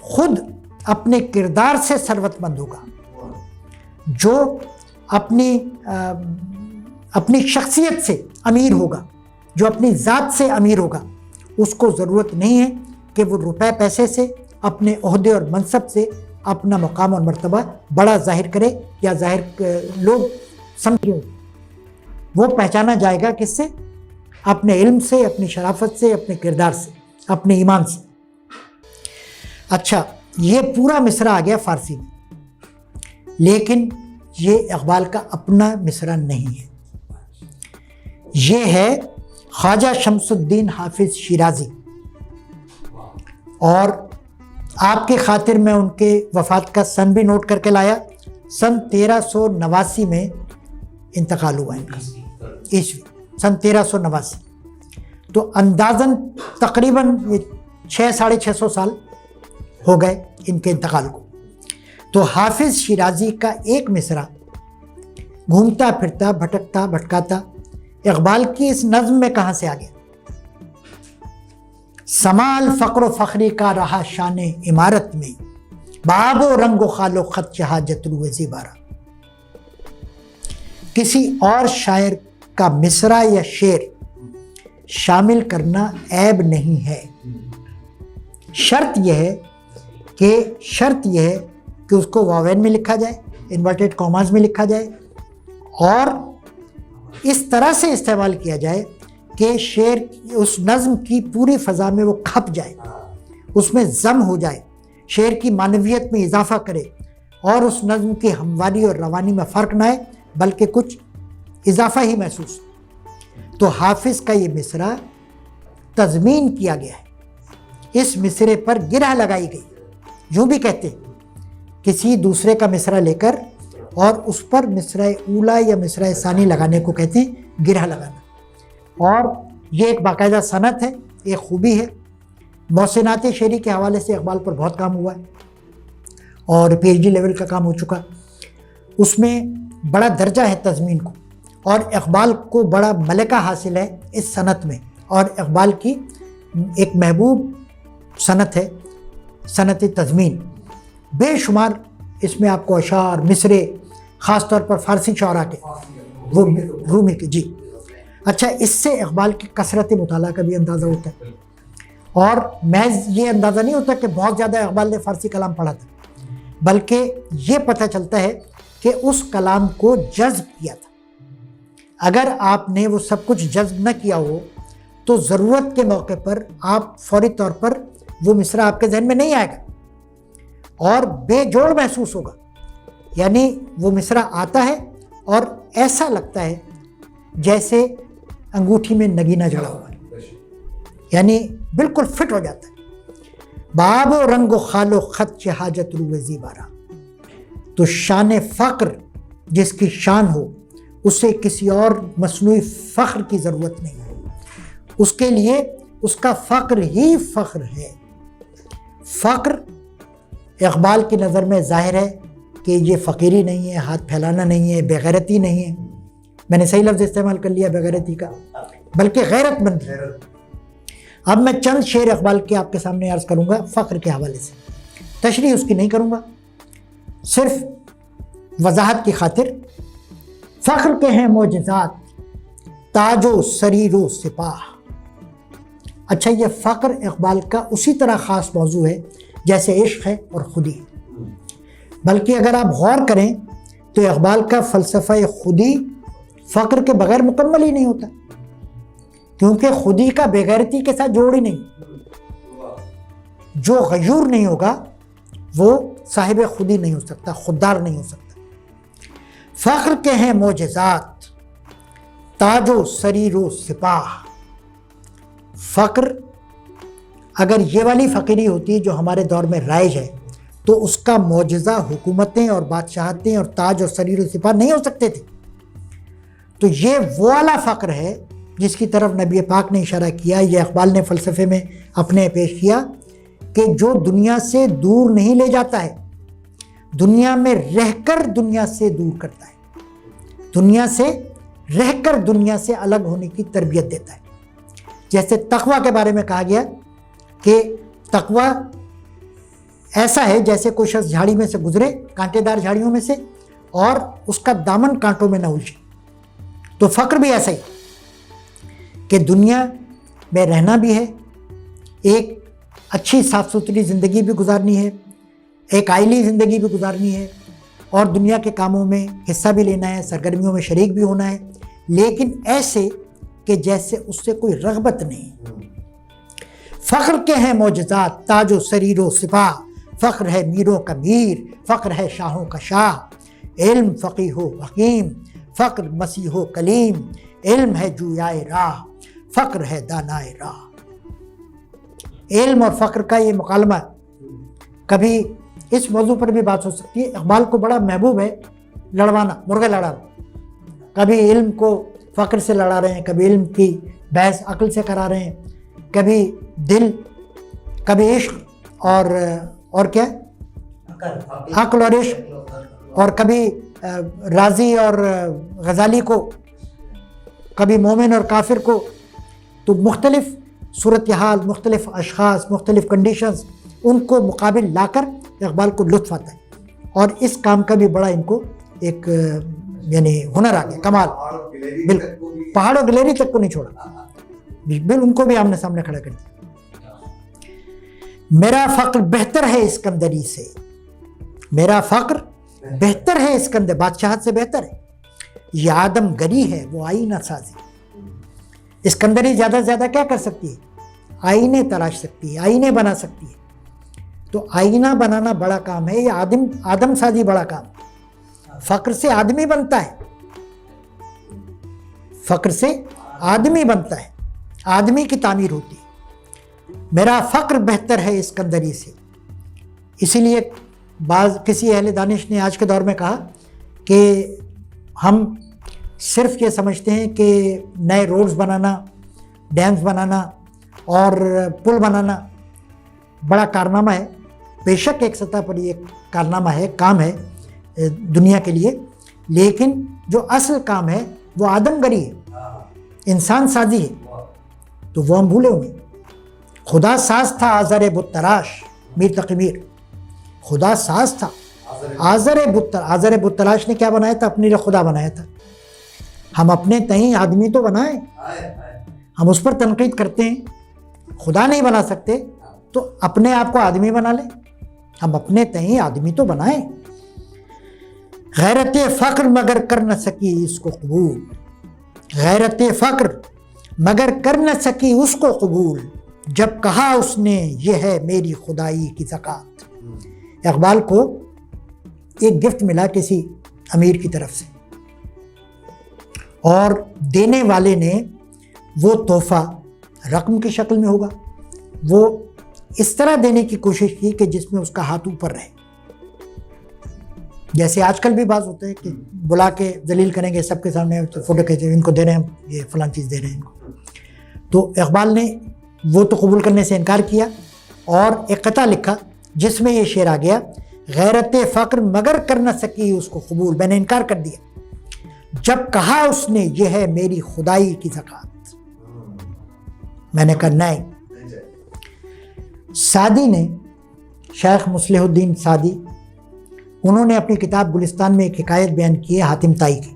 خود اپنے کردار سے ثروت مند ہوگا, جو اپنی شخصیت سے امیر ہوگا, جو اپنی ذات سے امیر ہوگا, اس کو ضرورت نہیں ہے کہ وہ روپے پیسے سے, اپنے عہدے اور منصب سے اپنا مقام اور مرتبہ بڑا ظاہر کرے, یا ظاہر لوگ سمجھیں. وہ پہچانا جائے گا کس سے؟ اپنے علم سے, اپنی شرافت سے, اپنے کردار سے, اپنے ایمان سے. اچھا, یہ پورا مصرع آ گیا فارسی میں, لیکن یہ اقبال کا اپنا مصرع نہیں ہے. یہ ہے خواجہ شمس الدین حافظ شیرازی اور آپ کی خاطر میں ان کے وفات کا سن بھی نوٹ کر کے لایا. سن 1389 میں انتقال ہوا ان کا، عیسوی سن 1389. تو اندازاً تقریباً 600-650 سال ہو گئے ان کے انتقال کو. تو حافظ شیرازی کا ایک مصرع گھومتا پھرتا بھٹکتا بھٹکاتا اقبال کی اس نظم میں کہاں سے آ گیا؟ سمال فقر و فخری کا رہا شان عمارت میں، باب و رنگ و خال و خط چہاجت روئے زیبارہ. کسی اور شاعر کا مصرع یا شعر شامل کرنا عیب نہیں ہے. شرط یہ ہے کہ اس کو واوین میں لکھا جائے، انورٹڈ کاماز میں لکھا جائے، اور اس طرح سے استعمال کیا جائے کہ شعر اس نظم کی پوری فضا میں وہ کھپ جائے، اس میں ضم ہو جائے، شعر کی معنویت میں اضافہ کرے، اور اس نظم کی ہمواری اور روانی میں فرق نہ آئے بلکہ کچھ اضافہ ہی محسوس. تو حافظ کا یہ مصرع تضمین کیا گیا ہے، اس مصرے پر گرہ لگائی گئی. یوں بھی کہتے ہیں کسی دوسرے کا مصرع لے کر اور اس پر مصرع اولا یا مصرع ثانی لگانے کو کہتے ہیں گرہ لگانا. اور یہ ایک باقاعدہ صنعت ہے، ایک خوبی ہے. محسنات شعری کے حوالے سے اقبال پر بہت کام ہوا ہے اور PhD لیول کا کام ہو چکا. اس میں بڑا درجہ ہے تضمین کو، اور اقبال کو بڑا ملکہ حاصل ہے اس صنعت میں، اور اقبال کی ایک محبوب صنعت ہے صنعت تضمین. بے شمار اس میں آپ کو اشعار، مصرے، خاص طور پر فارسی شعراء کے، وہ رومی کے. جی اچھا، اس سے اقبال کی کثرت مطالعہ کا بھی اندازہ ہوتا ہے، اور محض یہ اندازہ نہیں ہوتا کہ بہت زیادہ اقبال نے فارسی کلام پڑھا تھا، بلکہ یہ پتہ چلتا ہے کہ اس کلام کو جذب کیا تھا. اگر آپ نے وہ سب کچھ جذب نہ کیا ہو تو ضرورت کے موقع پر آپ فوری طور پر وہ مصرع آپ کے ذہن میں نہیں آئے گا اور بے جوڑ محسوس ہوگا. یعنی وہ مصرع آتا ہے اور ایسا لگتا ہے جیسے انگوٹھی میں نگینہ جڑا ہوا ہے، یعنی بالکل فٹ ہو جاتا ہے. باب و رنگ و خال و خط چہ حاجت روئے زیبارہ. تو شان فقر جس کی شان ہو اسے کسی اور مصنوعی فخر کی ضرورت نہیں ہے، اس کے لیے اس کا فقر ہی فخر ہے. فقر اقبال کی نظر میں ظاہر ہے کہ یہ فقیری نہیں ہے، ہاتھ پھیلانا نہیں ہے، بے غیرتی نہیں ہے. میں نے صحیح لفظ استعمال کر لیا بے غیرتی کا، بلکہ غیرت مندی. اب میں چند شعر اقبال کے آپ کے سامنے عرض کروں گا فخر کے حوالے سے. تشریح اس کی نہیں کروں گا، صرف وضاحت کی خاطر. فخر کے ہیں معجزات تاج و سریر و سپاہ. اچھا، یہ فخر اقبال کا اسی طرح خاص موضوع ہے جیسے عشق ہے اور خودی. بلکہ اگر آپ غور کریں تو اقبال کا فلسفہ خودی فخر کے بغیر مکمل ہی نہیں ہوتا، کیونکہ خودی کا بے غیرتی کے ساتھ جوڑ ہی نہیں. جو غیور نہیں ہوگا وہ صاحب خودی نہیں ہو سکتا، خوددار نہیں ہو سکتا. فخر کے ہیں معجزات تاج و سریر و سپاہ. فقر اگر یہ والی فقیری ہوتی جو ہمارے دور میں رائج ہے تو اس کا معجزہ حکومتیں اور بادشاہتیں اور تاج اور سریر و سپاہ نہیں ہو سکتے تھے. تو یہ وہ والا فقر ہے جس کی طرف نبی پاک نے اشارہ کیا، یہ اقبال نے فلسفے میں اپنے پیش کیا، کہ جو دنیا سے دور نہیں لے جاتا ہے، دنیا میں رہ کر دنیا سے دور کرتا ہے، دنیا سے رہ کر دنیا سے الگ ہونے کی تربیت دیتا ہے. جیسے تقویٰ کے بارے میں کہا گیا کہ تقویٰ ایسا ہے جیسے کوئی شخص جھاڑی میں سے گزرے، کانٹے دار جھاڑیوں میں سے، اور اس کا دامن کانٹوں میں نہ الجھے. تو فقر بھی ایسا ہی کہ دنیا میں رہنا بھی ہے، ایک اچھی صاف ستھری زندگی بھی گزارنی ہے، ایک آئلی زندگی بھی گزارنی ہے، اور دنیا کے کاموں میں حصہ بھی لینا ہے، سرگرمیوں میں شریک بھی ہونا ہے، لیکن ایسے کہ جیسے اس سے کوئی رغبت نہیں. فخر کے ہیں معجزات تاج و سریر و سپاہ. فخر ہے میروں کا میر، فخر ہے شاہوں کا شاہ. علم فقیہ و حکیم، فخر مسیح و کلیم. علم ہے جویائے راہ، فخر ہے دانائے راہ. علم اور فقر کا یہ مکالمہ ہے، کبھی اس موضوع پر بھی بات ہو سکتی ہے۔ اقبال کو بڑا محبوب ہے لڑوانا، مرغے لڑانا، کبھی علم کو فقر سے لڑا رہے ہیں، کبھی علم کی بحث عقل سے کرا رہے ہیں، کبھی دل، کبھی عشق اور کیا عقل اور عشق، اور کبھی رازی اور غزالی کو، کبھی مومن اور کافر کو۔ تو مختلف صورتحال، مختلف اشخاص، مختلف کنڈیشنز، ان کو مقابل لا کر اقبال کو لطف آتا ہے، اور اس کام کا بھی بڑا ان کو ایک یعنی ہنر آ گیا، کمال۔ بالکل پہاڑ اور گلیری تک کو نہیں چھوڑا، بالکل ان کو بھی آمنے سامنے کھڑا کر دیا۔ میرا فقر بہتر ہے اسکندری سے، میرا فقر بہتر ہے اسکندر، بادشاہت سے بہتر ہے، یہ آدم گری ہے وہ آئینہ سازی۔ اسکندری زیادہ سے زیادہ کیا کر سکتی ہے؟ آئینے تراش سکتی ہے، آئینے بنا سکتی ہے۔ تو آئینہ بنانا بڑا کام ہے، یہ آدم سازی بڑا کام ہے۔ فقر سے آدمی بنتا ہے، فقر سے آدمی بنتا ہے، آدمی کی تعمیر ہوتی ہے۔ میرا فقر بہتر ہے اسکندری سے، اسی لیے کسی اہل دانش نے آج کے دور میں کہا کہ ہم صرف یہ سمجھتے ہیں کہ نئے روڈز بنانا، ڈیمز بنانا اور پل بنانا بڑا کارنامہ ہے۔ بے شک ایک سطح پر یہ کارنامہ ہے، کام ہے دنیا کے لیے، لیکن جو اصل کام ہے وہ آدم گری ہے، انسان سازی ہے، تو وہ ہم بھولے ہوئے۔ خدا ساز تھا آزر بت تراش، میر تقی میر، خدا ساز تھا آزر بت تراش نے کیا بنایا تھا؟ اپنے لیے خدا بنایا تھا۔ ہم اپنے تئیں آدمی تو بنائیں، ہم اس پر تنقید کرتے ہیں، خدا نہیں بنا سکتے تو اپنے آپ کو آدمی بنا لیں، ہم اپنے تئیں آدمی تو بنائیں۔ غیرت فقر مگر کر نہ سکی اس کو قبول، غیرت فقر مگر کر نہ سکی اس کو قبول، جب کہا اس نے یہ ہے میری خدائی کی زکوٰۃ۔ اقبال کو ایک گفٹ ملا کسی امیر کی طرف سے، اور دینے والے نے وہ تحفہ رقم کی شکل میں ہوگا، وہ اس طرح دینے کی کوشش کی کہ جس میں اس کا ہاتھ اوپر رہے۔ جیسے آج کل بھی بعض ہوتا ہے کہ بلا کے ذلیل کریں گے سب کے سامنے، فوٹو کھینچے ان کو دے رہے ہیں، یہ فلاں چیز دے رہے ہیں ان کو۔ تو اقبال نے وہ تو قبول کرنے سے انکار کیا، اور ایک قطعہ لکھا جس میں یہ شعر آ گیا، غیرت فقر مگر کر نہ سکی اس کو قبول، میں نے انکار کر دیا، جب کہا اس نے یہ ہے میری خدائی کی زکوٰۃ، میں نے کہا نہیں۔ سعدی نے، شیخ مصلح الدین سعدی، انہوں نے اپنی کتاب گلستان میں ایک حکایت بیان کی ہے حاتم طائی کی۔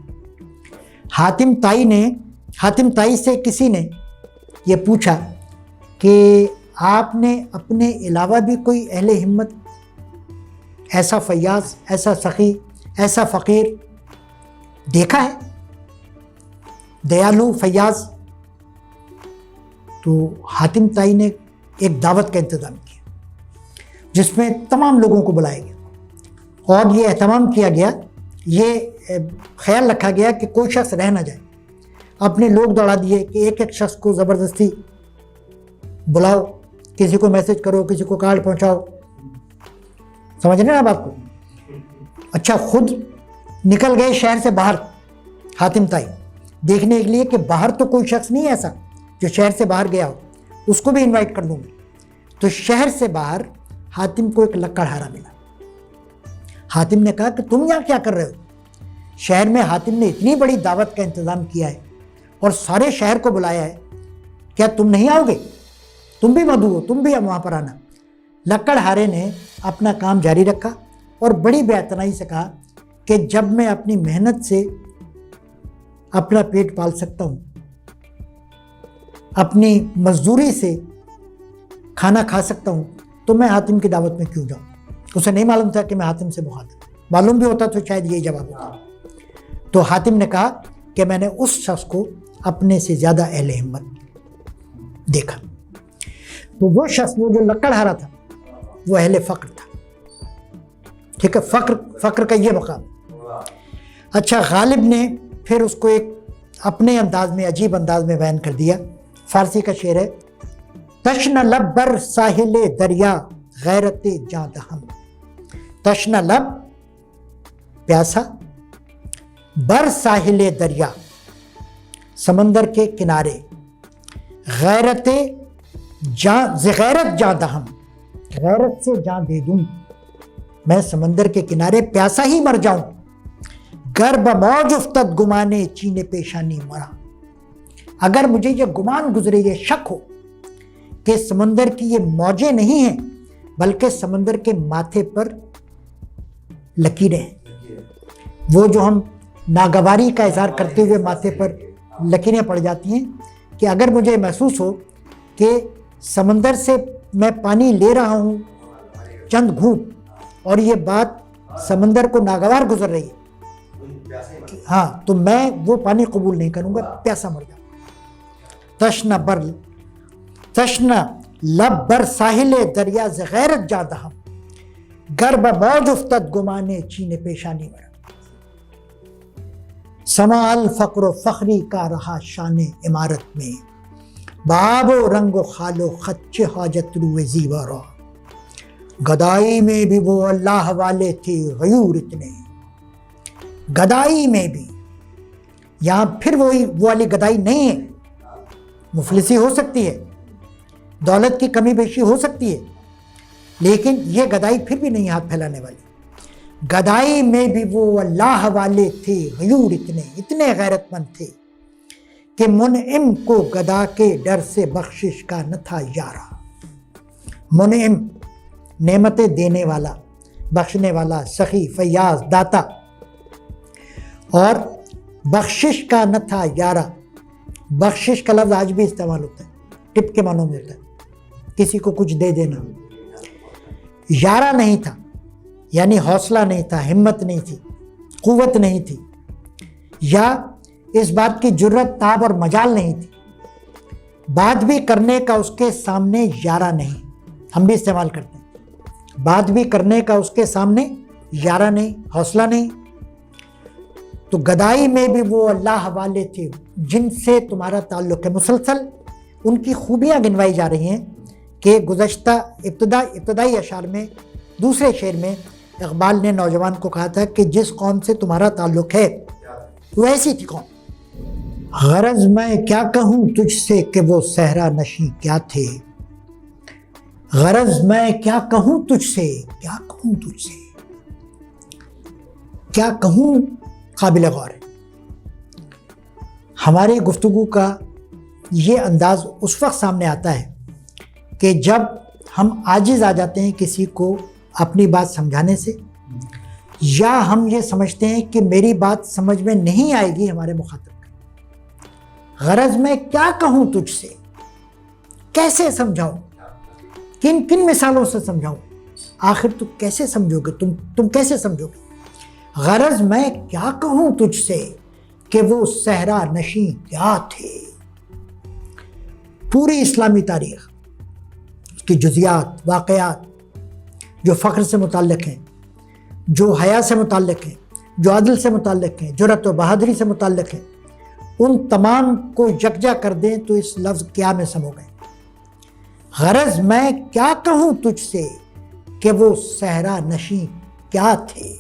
حاتم طائی سے کسی نے یہ پوچھا کہ آپ نے اپنے علاوہ بھی کوئی اہل ہمت، ایسا فیاض، ایسا سخی، ایسا فقیر دیکھا ہے، دیالو فیاض؟ تو حاتم طائی نے ایک دعوت کا انتظام کیا جس میں تمام لوگوں کو بلایا گیا، اور یہ اہتمام کیا گیا، یہ خیال رکھا گیا کہ کوئی شخص رہ نہ جائے۔ اپنے لوگ دوڑا دیے کہ ایک ایک شخص کو زبردستی بلاؤ، کسی کو میسج کرو، کسی کو کارڈ پہنچاؤ، سمجھ رہے ہیں آپ آپ کو؟ اچھا، خود نکل گئے شہر سے باہر حاتم طائی دیکھنے کے لیے کہ باہر تو کوئی شخص نہیں ایسا جو شہر سے باہر گیا ہو، اس کو بھی انوائٹ کر دوں گی۔ تو شہر سے باہر حاتم کو ایک لکڑہارا ملا۔ حاتم نے کہا کہ تم یہاں کیا کر رہے ہو؟ شہر میں حاتم نے اتنی بڑی دعوت کا انتظام کیا ہے اور سارے شہر کو بلایا ہے، کیا تم نہیں آؤ گے؟ تم بھی مدعو ہو، تم بھی وہاں پر آنا۔ لکڑہارے نے اپنا کام جاری رکھا اور بڑی بے اعتنائی سے کہا کہ جب میں اپنی محنت سے اپنا پیٹ پال سکتا ہوں، اپنی مزدوری سے کھانا کھا سکتا ہوں، تو میں حاتم کی دعوت میں کیوں جاؤں؟ اسے نہیں معلوم تھا کہ میں حاتم سے مخاطب، معلوم بھی ہوتا تو شاید یہی جواب ہوتا۔ تو حاتم نے کہا کہ میں نے اس شخص کو اپنے سے زیادہ اہل ہمت دیکھا۔ تو وہ شخص، وہ جو لکڑہارا تھا، وہ اہل فقر تھا۔ ٹھیک ہے، فقر کا یہ مقام۔ اچھا، غالب نے پھر اس کو ایک اپنے انداز میں، عجیب انداز میں بیان کر دیا۔ فارسی کا شعر ہے، تشنہ لب بر ساحل دریا غیرت جاں دہم. تشنہ لب پیاسا، بر ساحل دریا سمندر کے کنارے، غیرت جاں دہم غیرت سے جاں دے دوں، میں سمندر کے کنارے پیاسا ہی مر جاؤں. گر بموج افتد گمانے چین پیشانی مرا. اگر مجھے یہ گمان گزرے، یہ شک ہو کہ سمندر کی یہ موجیں نہیں ہیں بلکہ سمندر کے ماتھے پر لکیریں ہیں، وہ جو ہم ناگواری کا اظہار کرتے ہوئے ماتھے پر لکیریں پڑ جاتی ہیں، کہ اگر مجھے محسوس ہو کہ سمندر سے میں پانی لے رہا ہوں چند گھونٹ اور یہ بات سمندر کو ناگوار گزر رہی ہے، ہاں تو میں وہ پانی قبول نہیں کروں گا، پیاسا مر جاؤں. تشنہ لب بر ساحل دریا ز غیرت جاں دہم، گر بموج افتد گمانے چین پیشانی مرا. سما الفقر و فخری کا رہا شان عمارت میں، باب و رنگ و خال و خچ حاجت روئے زیبا را. گدائی میں بھی وہ اللہ والے تھے غیور اتنے. گدائی میں بھی، یہاں پھر وہ والی گدائی نہیں ہے. مفلسی ہو سکتی ہے، دولت کی کمی بیشی ہو سکتی ہے، لیکن یہ گدائی پھر بھی نہیں ہاتھ پھیلانے والی. گدائی میں بھی وہ اللہ والے تھے غیور اتنے غیرت مند تھے کہ منعم کو گدا کے ڈر سے بخشش کا نہ تھا یارا. منعم نعمتیں دینے والا، بخشنے والا، سخی، فیاض، داتا، اور بخشش کا نہ تھا یارا. بخشش کا لفظ آج بھی استعمال ہوتا ہے، ٹپ کے معنوں میں ہوتا ہے، کسی کو کچھ دے دینا. یارا نہیں تھا یعنی حوصلہ نہیں تھا، ہمت نہیں تھی، قوت نہیں تھی، یا اس بات کی جرت، تاب اور مجال نہیں تھی. بات بھی کرنے کا اس کے سامنے یارا نہیں. ہم بھی استعمال کرتے ہیں، بات بھی کرنے کا اس کے سامنے یارا نہیں، حوصلہ نہیں. تو گدائی میں بھی وہ اللہ والے تھے جن سے تمہارا تعلق ہے. مسلسل ان کی خوبیاں گنوائی جا رہی ہیں کہ گزشتہ ابتدائی اشعار میں، دوسرے شعر میں اقبال نے نوجوان کو کہا تھا کہ جس قوم سے تمہارا تعلق ہے وہ ایسی تھی قوم. غرض میں کیا کہوں تجھ سے کہ وہ صحرا نشیں کیا تھے. غرض میں کیا کہوں تجھ سے، کیا کہوں تجھ سے، کیا کہوں قابل غور ہے. ہماری گفتگو کا یہ انداز اس وقت سامنے آتا ہے کہ جب ہم عاجز آ جاتے ہیں کسی کو اپنی بات سمجھانے سے، یا ہم یہ سمجھتے ہیں کہ میری بات سمجھ میں نہیں آئے گی ہمارے مخاطب کو. غرض میں کیا کہوں تجھ سے، کیسے سمجھاؤں، کن کن مثالوں سے سمجھاؤں، آخر تو کیسے سمجھو گے، تم کیسے سمجھو گے. غرض میں کیا کہوں تجھ سے کہ وہ صحرا نشیں کیا تھے. پوری اسلامی تاریخ کی جزیات، واقعات جو فخر سے متعلق ہیں، جو حیا سے متعلق ہیں، جو عدل سے متعلق ہیں، جرأت و بہادری سے متعلق ہیں، ان تمام کو یکجا کر دیں تو اس لفظ کیا میں سمو گئے. غرض میں کیا کہوں تجھ سے کہ وہ صحرا نشیں کیا تھے.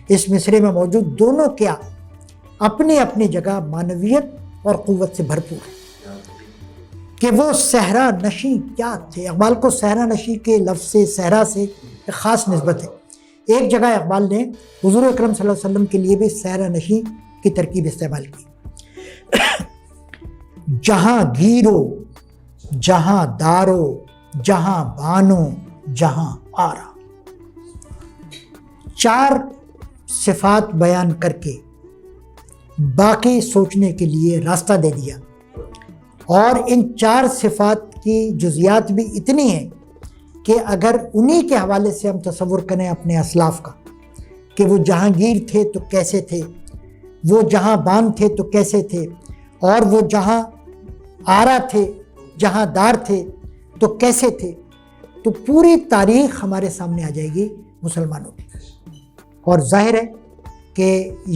اس مصرے میں موجود دونوں کیا اپنی اپنی جگہ معنویت اور قوت سے بھرپور ہے. کہ وہ صحرا نشیں کیا تھے. اقبال کو صحرا نشیں کے لفظ سے، صحرا سے ایک خاص نسبت ہے. ایک جگہ اقبال نے حضور اکرم صلی اللہ علیہ وسلم کے لیے بھی صحرا نشیں کی ترکیب استعمال کی. جہاں گیرو، جہاں دارو، جہاں بانو، جہاں آرا. 4 صفات بیان کر کے باقی سوچنے کے لیے راستہ دے دیا. اور ان 4 صفات کی جزیات بھی اتنی ہیں کہ اگر انہی کے حوالے سے ہم تصور کریں اپنے اسلاف کا کہ وہ جہانگیر تھے تو کیسے تھے، وہ جہاں بان تھے تو کیسے تھے، اور وہ جہاں آرا تھے، جہاں دار تھے تو کیسے تھے، تو پوری تاریخ ہمارے سامنے آ جائے گی مسلمانوں کی. اور ظاہر ہے کہ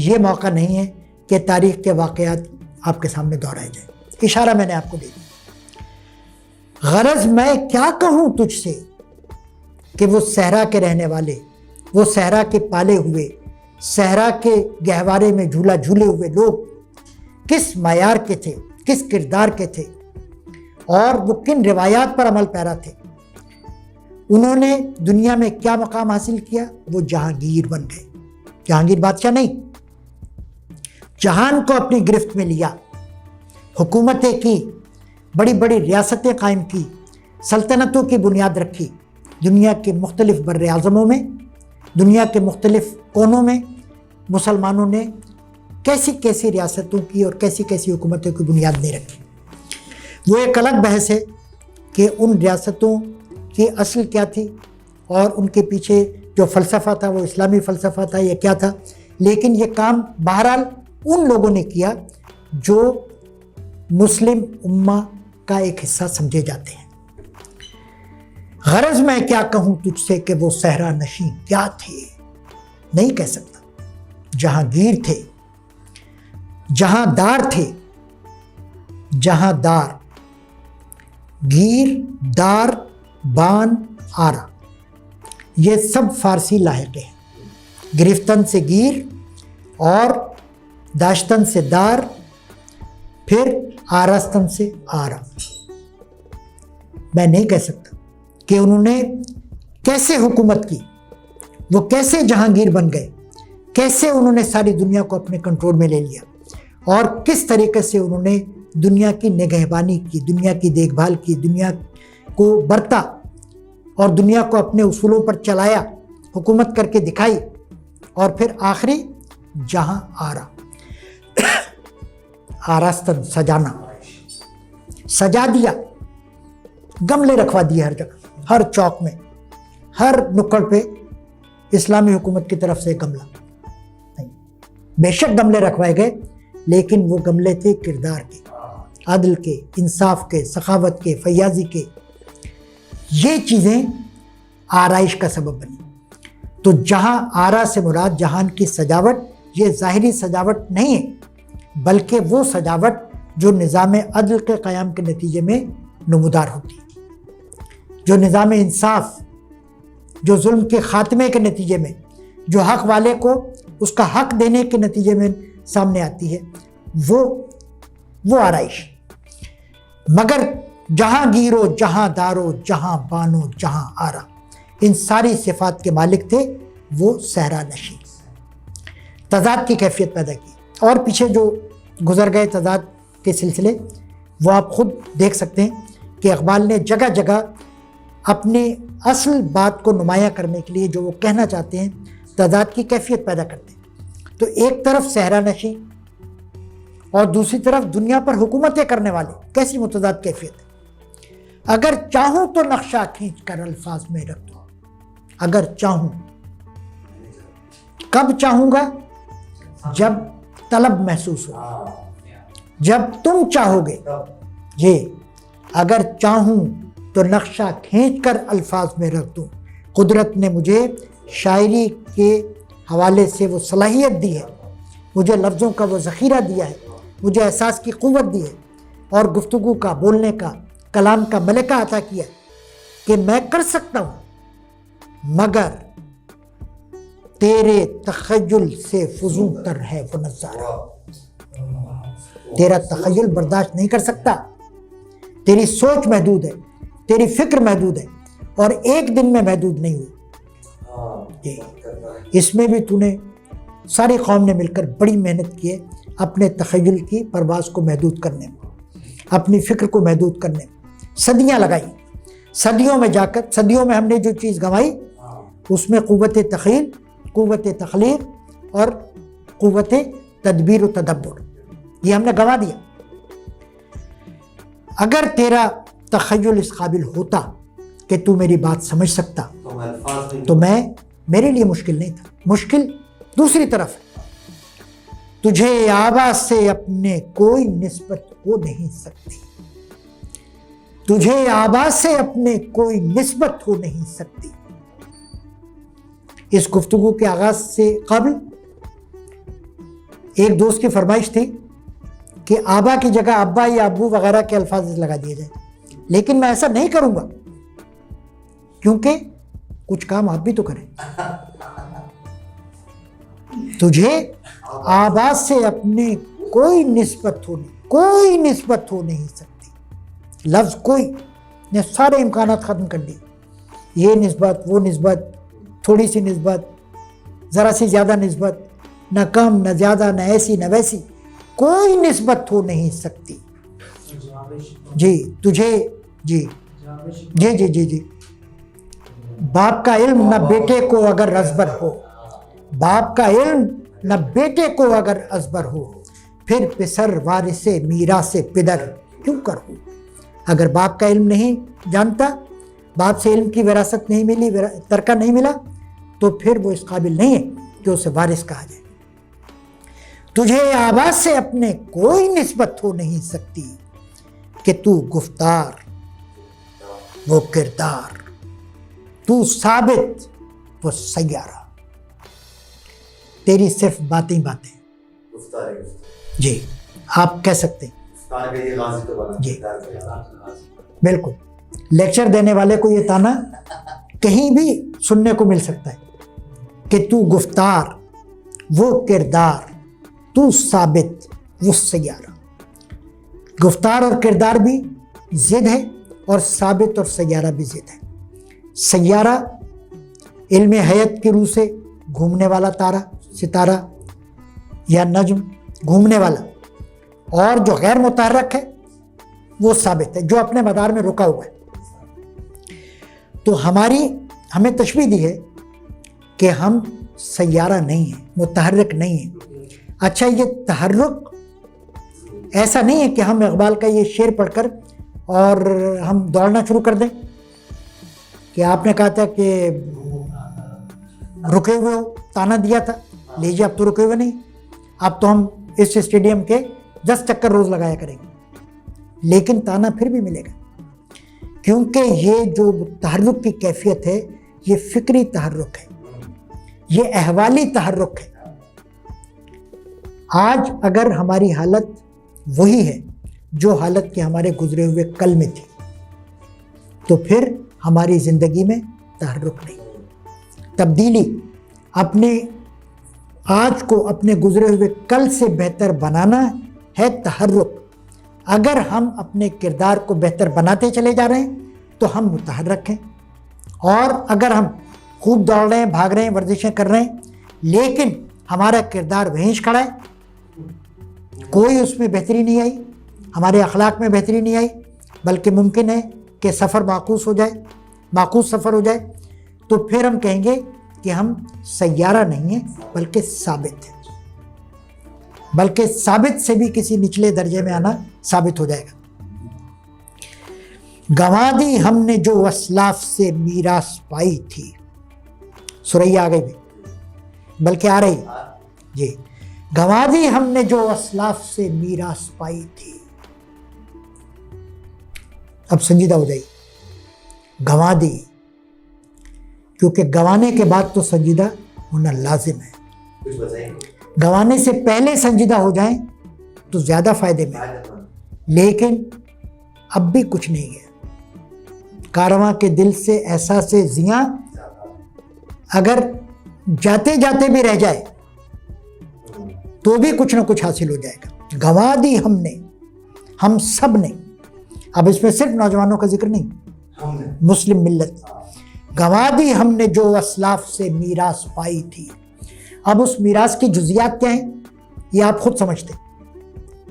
یہ موقع نہیں ہے کہ تاریخ کے واقعات آپ کے سامنے دہرائے جائیں. اشارہ میں نے آپ کو دے دیا. غرض میں کیا کہوں تجھ سے کہ وہ صحرا کے رہنے والے، وہ صحرا کے پالے ہوئے، صحرا کے گہوارے میں جھولا جھولے ہوئے لوگ کس معیار کے تھے، کس کردار کے تھے، اور وہ کن روایات پر عمل پیرا تھے۔ انہوں نے دنیا میں کیا مقام حاصل کیا؟ وہ جہانگیر بن گئے۔ جہانگیر بادشاہ نہیں، جہان کو اپنی گرفت میں لیا، حکومتیں کی، بڑی بڑی ریاستیں قائم کی، سلطنتوں کی بنیاد رکھی، دنیا کے مختلف بر اعظموں میں، دنیا کے مختلف کونوں میں مسلمانوں نے کیسی کیسی ریاستوں کی اور کیسی کیسی حکومتوں کی بنیاد نہیں رکھی۔ وہ ایک الگ بحث ہے کہ ان ریاستوں کی اصل کیا تھی اور ان کے پیچھے جو فلسفہ تھا وہ اسلامی فلسفہ تھا یا کیا تھا، لیکن یہ کام بہرحال ان لوگوں نے کیا جو مسلم امہ کا ایک حصہ سمجھے جاتے ہیں۔ غرض میں کیا کہوں تجھ سے کہ وہ صحرا نشین کیا تھے، نہیں کہہ سکتا۔ جہانگیر تھے، جہاں دار تھے، جہاں دار، گیر، دار، بان، آرا، یہ سب فارسی لاحقے ہیں۔ گرفتن سے گیر اور داشتن سے دار، پھر آراستن سے آرا۔ میں نہیں کہہ سکتا کہ انہوں نے کیسے حکومت کی، وہ کیسے جہانگیر بن گئے، کیسے انہوں نے ساری دنیا کو اپنے کنٹرول میں لے لیا، اور کس طریقے سے انہوں نے دنیا کی نگہبانی کی، دنیا کی دیکھ بھال کی، دنیا کو برتا اور دنیا کو اپنے اصولوں پر چلایا، حکومت کر کے دکھائی، اور پھر آخری جہاں آرا، آراستن، سجانا، سجا دیا، گملے رکھوا دیے ہر جگہ، ہر چوک میں، ہر نکڑ پہ اسلامی حکومت کی طرف سے گملہ نہیں۔ بے شک گملے رکھوائے گئے، لیکن وہ گملے تھے کردار کے، عدل کے، انصاف کے، سخاوت کے، فیاضی کے۔ یہ چیزیں آرائش کا سبب بنی۔ تو جہاں آرا سے مراد جہان کی سجاوٹ، یہ ظاہری سجاوٹ نہیں ہے، بلکہ وہ سجاوٹ جو نظام عدل کے قیام کے نتیجے میں نمودار ہوتی ہے، جو نظام انصاف، جو ظلم کے خاتمے کے نتیجے میں، جو حق والے کو اس کا حق دینے کے نتیجے میں سامنے آتی ہے، وہ آرائش۔ مگر جہاں گیرو، جہاں دارو، جہاں بانو، جہاں آرا، ان ساری صفات کے مالک تھے وہ صحرا نشین۔ تضاد کی کیفیت پیدا کی، اور پیچھے جو گزر گئے تضاد کے سلسلے وہ آپ خود دیکھ سکتے ہیں کہ اقبال نے جگہ جگہ اپنے اصل بات کو نمایاں کرنے کے لیے جو وہ کہنا چاہتے ہیں تضاد کی کیفیت پیدا کرتے ہیں۔ تو ایک طرف صحرا نشین اور دوسری طرف دنیا پر حکومتیں کرنے والے، کیسی متضاد کیفیت ہے۔ اگر چاہوں تو نقشہ کھینچ کر الفاظ میں رکھ دو، اگر چاہوں، کب چاہوں گا؟ جب طلب محسوس ہو، جب تم چاہو گے۔ یہ اگر چاہوں تو نقشہ کھینچ کر الفاظ میں رکھ دوں۔ قدرت نے مجھے شاعری کے حوالے سے وہ صلاحیت دی ہے، مجھے لفظوں کا وہ ذخیرہ دیا ہے، مجھے احساس کی قوت دی ہے، اور گفتگو کا، بولنے کا، کلام کا ملکہ عطا کیا کہ میں کر سکتا ہوں، مگر تیرے تخیل سے فزوں تر ہے وہ نظارہ۔ تیرا تخیل برداشت نہیں کر سکتا، تیری سوچ محدود ہے، تیری فکر محدود ہے، اور ایک دن میں محدود نہیں ہوئی۔ اس میں بھی تو نے، ساری قوم نے مل کر بڑی محنت کی ہے اپنے تخیل کی پرواز کو محدود کرنے میں، اپنی فکر کو محدود کرنے میں، صدیاں لگائی۔ صدیوں میں جا کر، صدیوں میں ہم نے جو چیز گنوائی اس میں قوت تخیل، قوت تخلیق اور قوت تدبیر و تدبر، یہ ہم نے گنوا دیا۔ اگر تیرا تخیل اس قابل ہوتا کہ تو میری بات سمجھ سکتا تو میرے لیے مشکل نہیں تھا۔ مشکل دوسری طرف ہے، تجھے آبا سے اپنے کوئی نسبت ہو نہیں سکتی، تجھے آبا سے اپنے کوئی نسبت ہو نہیں سکتی۔ اس گفتگو کے آغاز سے قبل ایک دوست کی فرمائش تھی کہ آبا کی جگہ ابا یا ابو وغیرہ کے الفاظ لگا دیے جائیں، لیکن میں ایسا نہیں کروں گا کیونکہ کچھ کام آپ بھی تو کریں. تجھے آواز سے اپنے کوئی نسبت ہو نہیں سکتی. لفظ کوئی نے سارے امکانات ختم کر دیے. یہ نسبت، وہ نسبت، تھوڑی سی نسبت، ذرا سی زیادہ نسبت، نہ کم نہ زیادہ، نہ ایسی نہ ویسی، کوئی نسبت ہو نہیں سکتی. جی تجھے جی جی جی جی جی باپ کا علم نہ بیٹے کو اگر ازبر ہو، باپ کا علم نہ بیٹے کو اگر ازبر ہو، پھر پسر وارث میراث پدر کیوں کر ہو. اگر باپ کا علم نہیں جانتا، باپ سے علم کی وراثت نہیں ملی، ترکہ نہیں ملا، تو پھر وہ اس قابل نہیں ہے کہ اسے وارث کہا جائے. تجھے آواز سے اپنے کوئی نسبت ہو نہیں سکتی کہ تو گفتار وہ کردار، تو ثابت وہ سیارہ. تیری صرف باتیں جی آپ کہہ سکتے ہیں. جی بالکل. لیکچر دینے والے کو یہ تانا کہیں بھی سننے کو مل سکتا ہے کہ تو گفتار وہ کردار، تو ثابت وہ سیارہ. گفتار اور کردار بھی ضد ہے اور ثابت اور سیارہ بھی ضد ہے. سیارہ علم حیت کی روح سے گھومنے والا تارہ، ستارہ یا نجم، گھومنے والا. اور جو غیر متحرک ہے وہ ثابت ہے، جو اپنے مدار میں رکا ہوا ہے. تو ہمیں تشبیہ دی ہے کہ ہم سیارہ نہیں ہیں، متحرک نہیں ہیں. اچھا یہ تحرک ایسا نہیں ہے کہ ہم اقبال کا یہ شعر پڑھ کر اور ہم دوڑنا شروع کر دیں کہ آپ نے کہا تھا کہ رکے ہوئے ہو، تانا دیا تھا، لیجیے اب تو رکے ہوئے نہیں، اب تو ہم اس اسٹیڈیم کے 10 چکر روز لگایا کریں گے. لیکن تانا پھر بھی ملے گا، کیونکہ یہ جو تحرک کی کیفیت ہے یہ فکری تحرک ہے، یہ احوالی تحرک ہے. آج اگر ہماری حالت وہی ہے جو حالت کے ہمارے گزرے ہوئے کل میں تھی، تو پھر ہماری زندگی میں تحرک نہیں. تبدیلی، اپنے آج کو اپنے گزرے ہوئے کل سے بہتر بنانا ہے تحرک. اگر ہم اپنے کردار کو بہتر بناتے چلے جا رہے ہیں تو ہم متحرک ہیں. اور اگر ہم خوب دوڑ رہے ہیں، بھاگ رہے ہیں، ورزشیں کر رہے ہیں، لیکن ہمارا کردار وہیں کھڑا ہے، کوئی اس میں بہتری نہیں آئی، ہمارے اخلاق میں بہتری نہیں آئی، بلکہ ممکن ہے کہ سفر معکوس سفر ہو جائے، تو پھر ہم کہیں گے کہ ہم سیارہ نہیں ہیں بلکہ ثابت ہیں. بلکہ ثابت سے بھی کسی نچلے درجے میں آنا ثابت ہو جائے گا. گنوا دی ہم نے جو اسلاف سے میراث پائی تھی. سوریا آ گئی بھی، بلکہ آ رہی جی. گنوا دی ہم نے جو اسلاف سے میراث پائی تھی. اب سنجیدہ ہو جائیے. گنوا دی، کیونکہ گنوانے کے بعد تو سنجیدہ ہونا لازم ہے. گنوانے سے پہلے سنجیدہ ہو جائیں تو زیادہ فائدے میں. لیکن اب بھی کچھ نہیں ہے. کارواں کے دل سے احساس زیاں اگر جاتے جاتے بھی رہ جائے تو بھی کچھ نہ کچھ حاصل ہو جائے گا. گنوا دی ہم نے، ہم سب نے. اب اس میں صرف نوجوانوں کا ذکر نہیں، مسلم ملت. گنوا دی ہم نے جو اسلاف سے میراث پائی تھی. اب اس میراث کی جزیات کیا ہیں یہ آپ خود سمجھتے ہیں.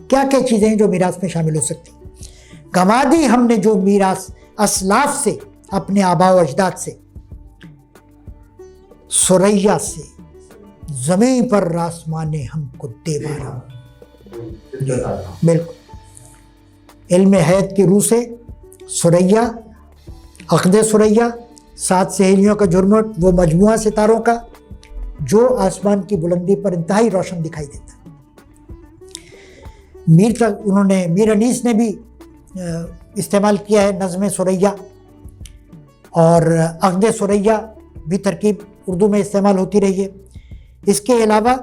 کیا کیا چیزیں ہیں جو میراث میں شامل ہو سکتی. گنوا دی ہم نے جو میراث اسلاف سے، اپنے آباء و اجداد سے. سریا سے زمین پر راسمان ہم کو دے بارا. بالکل علم حیت کی روح سے سریا، عقد سریا، 7 سہیلیوں کا جھرمٹ، وہ مجموعہ ستاروں کا جو آسمان کی بلندی پر انتہائی روشن دکھائی دیتا ہے. میر انیس نے بھی استعمال کیا ہے نظم سریا، اور عقد سریا بھی ترکیب اردو میں استعمال ہوتی رہی ہے. اس کے علاوہ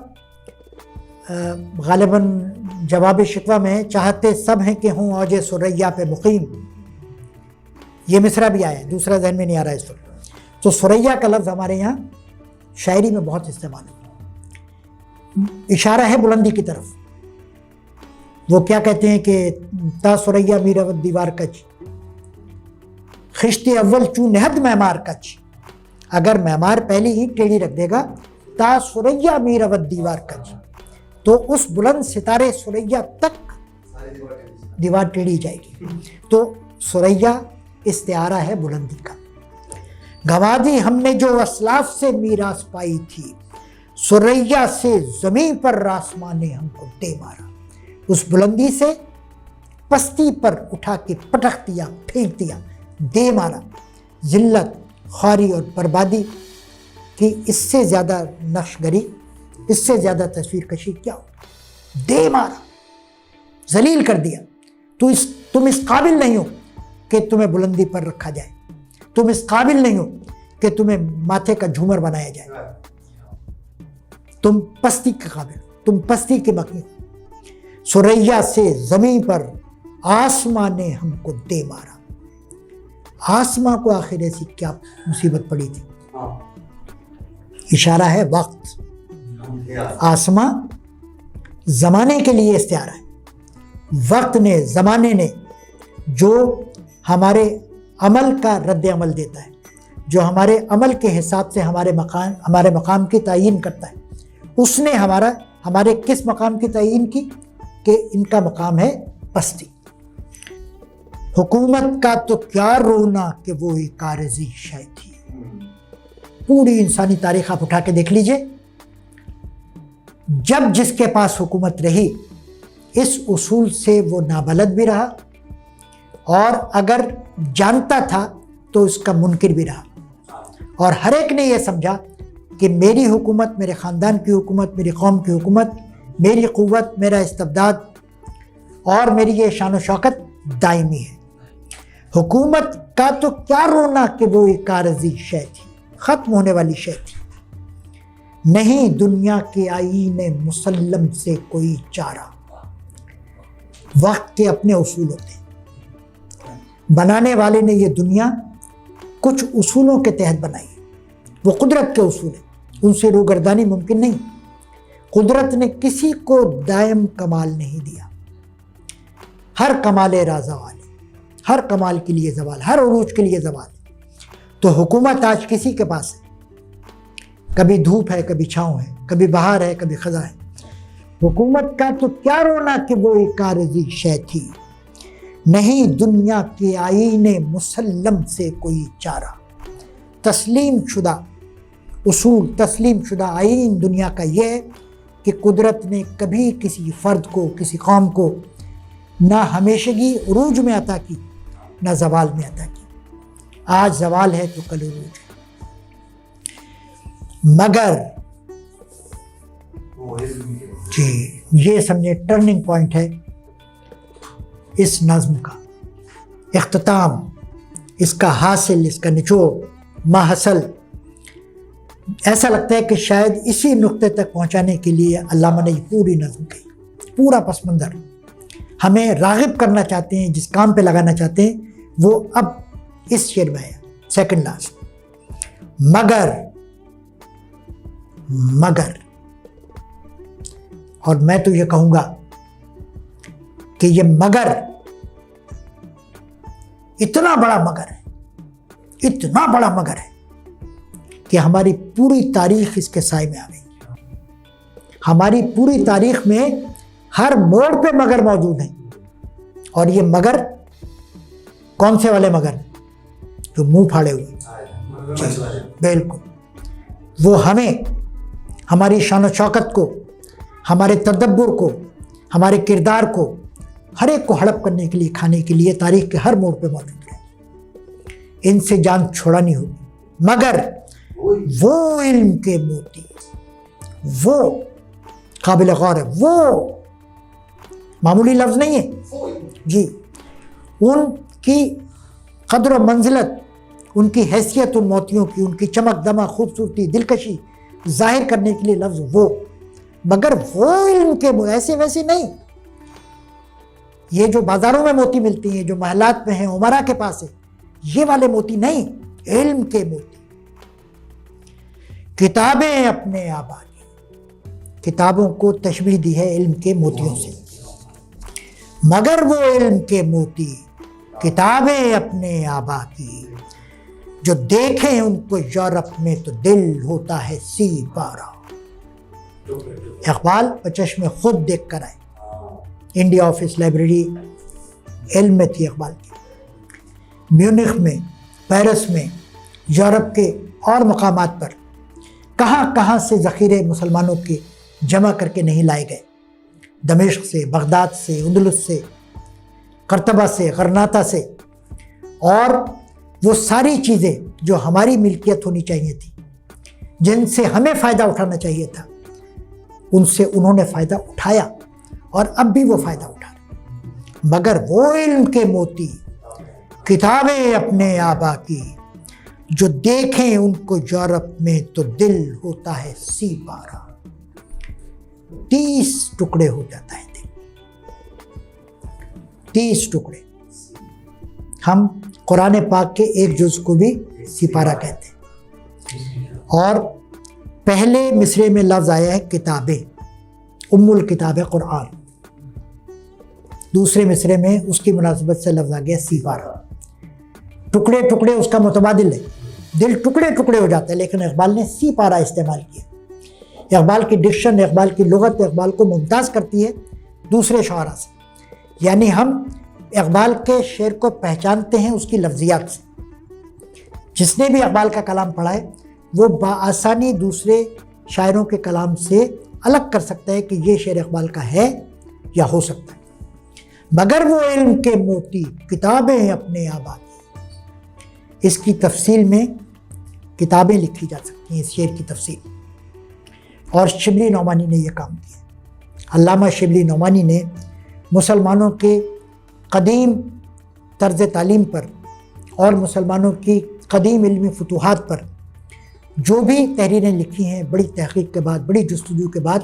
غالباً جواب شکوہ میں چاہتے سب ہیں کہ ہوں اوج سریا پہ مقیم. یہ مصرع بھی آیا ہے، دوسرا ذہن میں نہیں آ رہا اس وقت. تو ثریا کا لفظ ہمارے یہاں شاعری میں بہت استعمال ہے، اشارہ ہے بلندی کی طرف. وہ کیا کہتے ہیں کہ تا ثریا می رود دیوار کچ، خشت اول چوں نہد معمار کچ. اگر معمار پہلی ہی ٹیڑھی رکھ دے گا تا ثریا می رود دیوار کچ، تو اس بلند ستارے ثریا تک دیوار ٹیڑھی جائے گی. تو ثریا استعارہ ہے بلندی کا. گنوا دی ہم نے جو اسلاف سے میراث پائی تھی، ثریا سے زمین پر آسمان نے ہم کو دے مارا. اس بلندی سے پستی پر اٹھا کے پٹخ دیا، پھینک دیا، دے مارا. ذلت، خواری اور بربادی کی اس سے زیادہ نقش گری، اس سے زیادہ تصویر کشی کیا ہو؟ دے مارا، ذلیل کر دیا. تم اس قابل نہیں ہو کہ تمہیں بلندی پر رکھا جائے، تم اس قابل نہیں ہو کہ تمہیں ماتھے کا جھومر بنایا جائے. تم پستی کے قابل ہو، تم پستی کے مخلوق ہو. ثریا سے زمین پر آسمان نے ہم کو دے مارا. آسمان کو آخر ایسی کیا مصیبت پڑی تھی؟ اشارہ ہے وقت. آسمان زمانے کے لیے استعارہ ہے. وقت نے، زمانے نے جو ہمارے عمل کا رد عمل دیتا ہے، جو ہمارے عمل کے حساب سے ہمارے مقام کی تعیین کرتا ہے، اس نے ہمارے کس مقام کی تعیین کی کہ ان کا مقام ہے پستی. حکومت کا تو کیا رونا کہ وہ ایک عارضی شے تھی. پوری انسانی تاریخ آپ اٹھا کے دیکھ لیجئے، جب جس کے پاس حکومت رہی اس اصول سے وہ نابلد بھی رہا، اور اگر جانتا تھا تو اس کا منکر بھی رہا. اور ہر ایک نے یہ سمجھا کہ میری حکومت، میرے خاندان کی حکومت، میری قوم کی حکومت، میری قوت، میرا استبداد اور میری یہ شان و شوکت دائمی ہے. حکومت کا تو کیا رونا کہ وہ ایک عارضی شے تھی، ختم ہونے والی شے تھی. نہیں دنیا کے آئین مسلم سے کوئی چارہ. وقت کے اپنے اصول ہوتے ہیں. بنانے والے نے یہ دنیا کچھ اصولوں کے تحت بنائی ہے، وہ قدرت کے اصول ہیں، ان سے روگردانی ممکن نہیں. قدرت نے کسی کو دائم کمال نہیں دیا. ہر کمال رازہ والے، ہر کمال کے لیے زوال، ہر عروج کے لیے زوال. تو حکومت آج کسی کے پاس ہے، کبھی دھوپ ہے، کبھی چھاؤں ہے، کبھی بہار ہے، کبھی خزاں ہے. حکومت کا تو کیا رونا کہ وہ ایک عارضی شے تھی. نہیں دنیا کے آئین مسلم سے کوئی چارہ. تسلیم شدہ اصول، تسلیم شدہ آئین دنیا کا یہ ہے کہ قدرت نے کبھی کسی فرد کو، کسی قوم کو نہ ہمیشگی عروج میں عطا کی، نہ زوال میں عطا کی. آج زوال ہے تو کل عروج ہے. مگر جی یہ سمجھے ٹرننگ پوائنٹ ہے اس نظم کا، اختتام، اس کا حاصل، اس کا نچوڑ، ماحصل. ایسا لگتا ہے کہ شاید اسی نقطے تک پہنچانے کے لیے علامہ نے یہ پوری نظم کہی. پورا پس منظر ہمیں راغب کرنا چاہتے ہیں، جس کام پہ لگانا چاہتے ہیں، وہ اب اس شعر میں ہے. Second last. مگر اور میں تو یہ کہوں گا کہ یہ مگر اتنا بڑا مگر ہے، اتنا بڑا مگر ہے کہ ہماری پوری تاریخ اس کے سائے میں آ گئی. ہماری پوری تاریخ میں ہر موڑ پہ مگر موجود ہیں. اور یہ مگر کون سے والے مگر؟ جو منہ پھاڑے ہوئے. بالکل. وہ ہمیں، ہماری شان و شوکت کو، ہمارے تدبر کو، ہمارے کردار کو، ہر ایک کو ہڑپ کرنے کے لیے، کھانے کے لیے تاریخ کے ہر موڑ پہ موجود رہے. ان سے جان چھوڑانی ہوگی. مگر وہ علم کے موتی، وہ قابل غور ہے، وہ معمولی لفظ نہیں ہے جی. ان کی قدر و منزلت، ان کی حیثیت ان موتیوں کی، ان کی چمک دمک، خوبصورتی، دلکشی ظاہر کرنے کے لیے لفظ وہ. مگر وہ علم کے ایسے ویسے نہیں. یہ جو بازاروں میں موتی ملتی ہیں، جو محلات میں ہیں، عمرا کے پاس ہے، یہ والے موتی نہیں، علم کے موتی۔ کتابیں اپنے آبا کی، کتابوں کو تشبیہ دی ہے علم کے موتیوں سے، مگر وہ علم کے موتی کتابیں اپنے آبا کی، جو دیکھیں ان کو یورپ میں تو دل ہوتا ہے سی پارا۔ اقبال بچشم خود دیکھ کر آئے، انڈیا آفس لائبریری علم میں تھی اقبال کی، میونخ میں، پیرس میں، یورپ کے اور مقامات پر کہاں کہاں سے ذخیرے مسلمانوں کے جمع کر کے نہیں لائے گئے، دمشق سے، بغداد سے، اندلس سے، قرطبہ سے، غرناطہ سے، اور وہ ساری چیزیں جو ہماری ملکیت ہونی چاہیے تھی، جن سے ہمیں فائدہ اٹھانا چاہیے تھا، ان سے انہوں نے فائدہ اٹھایا اور اب بھی وہ فائدہ اٹھا رہے۔ مگر وہ علم کے موتی کتابیں اپنے آبا کی، جو دیکھیں ان کو یورپ میں تو دل ہوتا ہے سی پارا۔ 30 ٹکڑے ہو جاتا ہے دل، 30 ٹکڑے۔ ہم قرآن پاک کے ایک جز کو بھی سپارہ کہتے ہیں، اور پہلے مصرے میں لفظ آیا ہے کتابیں، ام الکتاب قرآن، دوسرے مصرے میں اس کی مناسبت سے لفظ آ گیا سپارہ۔ ٹکڑے ٹکڑے اس کا متبادل ہے، دل ٹکڑے ٹکڑے ہو جاتا ہے، لیکن اقبال نے سی پارہ استعمال کیا۔ اقبال کی ڈکشن، اقبال کی لغت اقبال کو ممتاز کرتی ہے دوسرے شعراء سے، یعنی ہم اقبال کے شعر کو پہچانتے ہیں اس کی لفظیات سے۔ جس نے بھی اقبال کا کلام پڑھا ہے وہ بآسانی دوسرے شاعروں کے کلام سے الگ کر سکتا ہے کہ یہ شعر اقبال کا ہے یا ہو سکتا ہے۔ مگر وہ علم کے موتی کتابیں اپنے آبا کی، اس کی تفصیل میں کتابیں لکھی جا سکتی ہیں، اس شعر کی تفصیل، اور شبلی نعمانی نے یہ کام کیا۔ علامہ شبلی نعمانی نے مسلمانوں کے قدیم طرز تعلیم پر اور مسلمانوں کی قدیم علمی فتوحات پر جو بھی تحریریں لکھی ہیں، بڑی تحقیق کے بعد، بڑی جستجو کے بعد،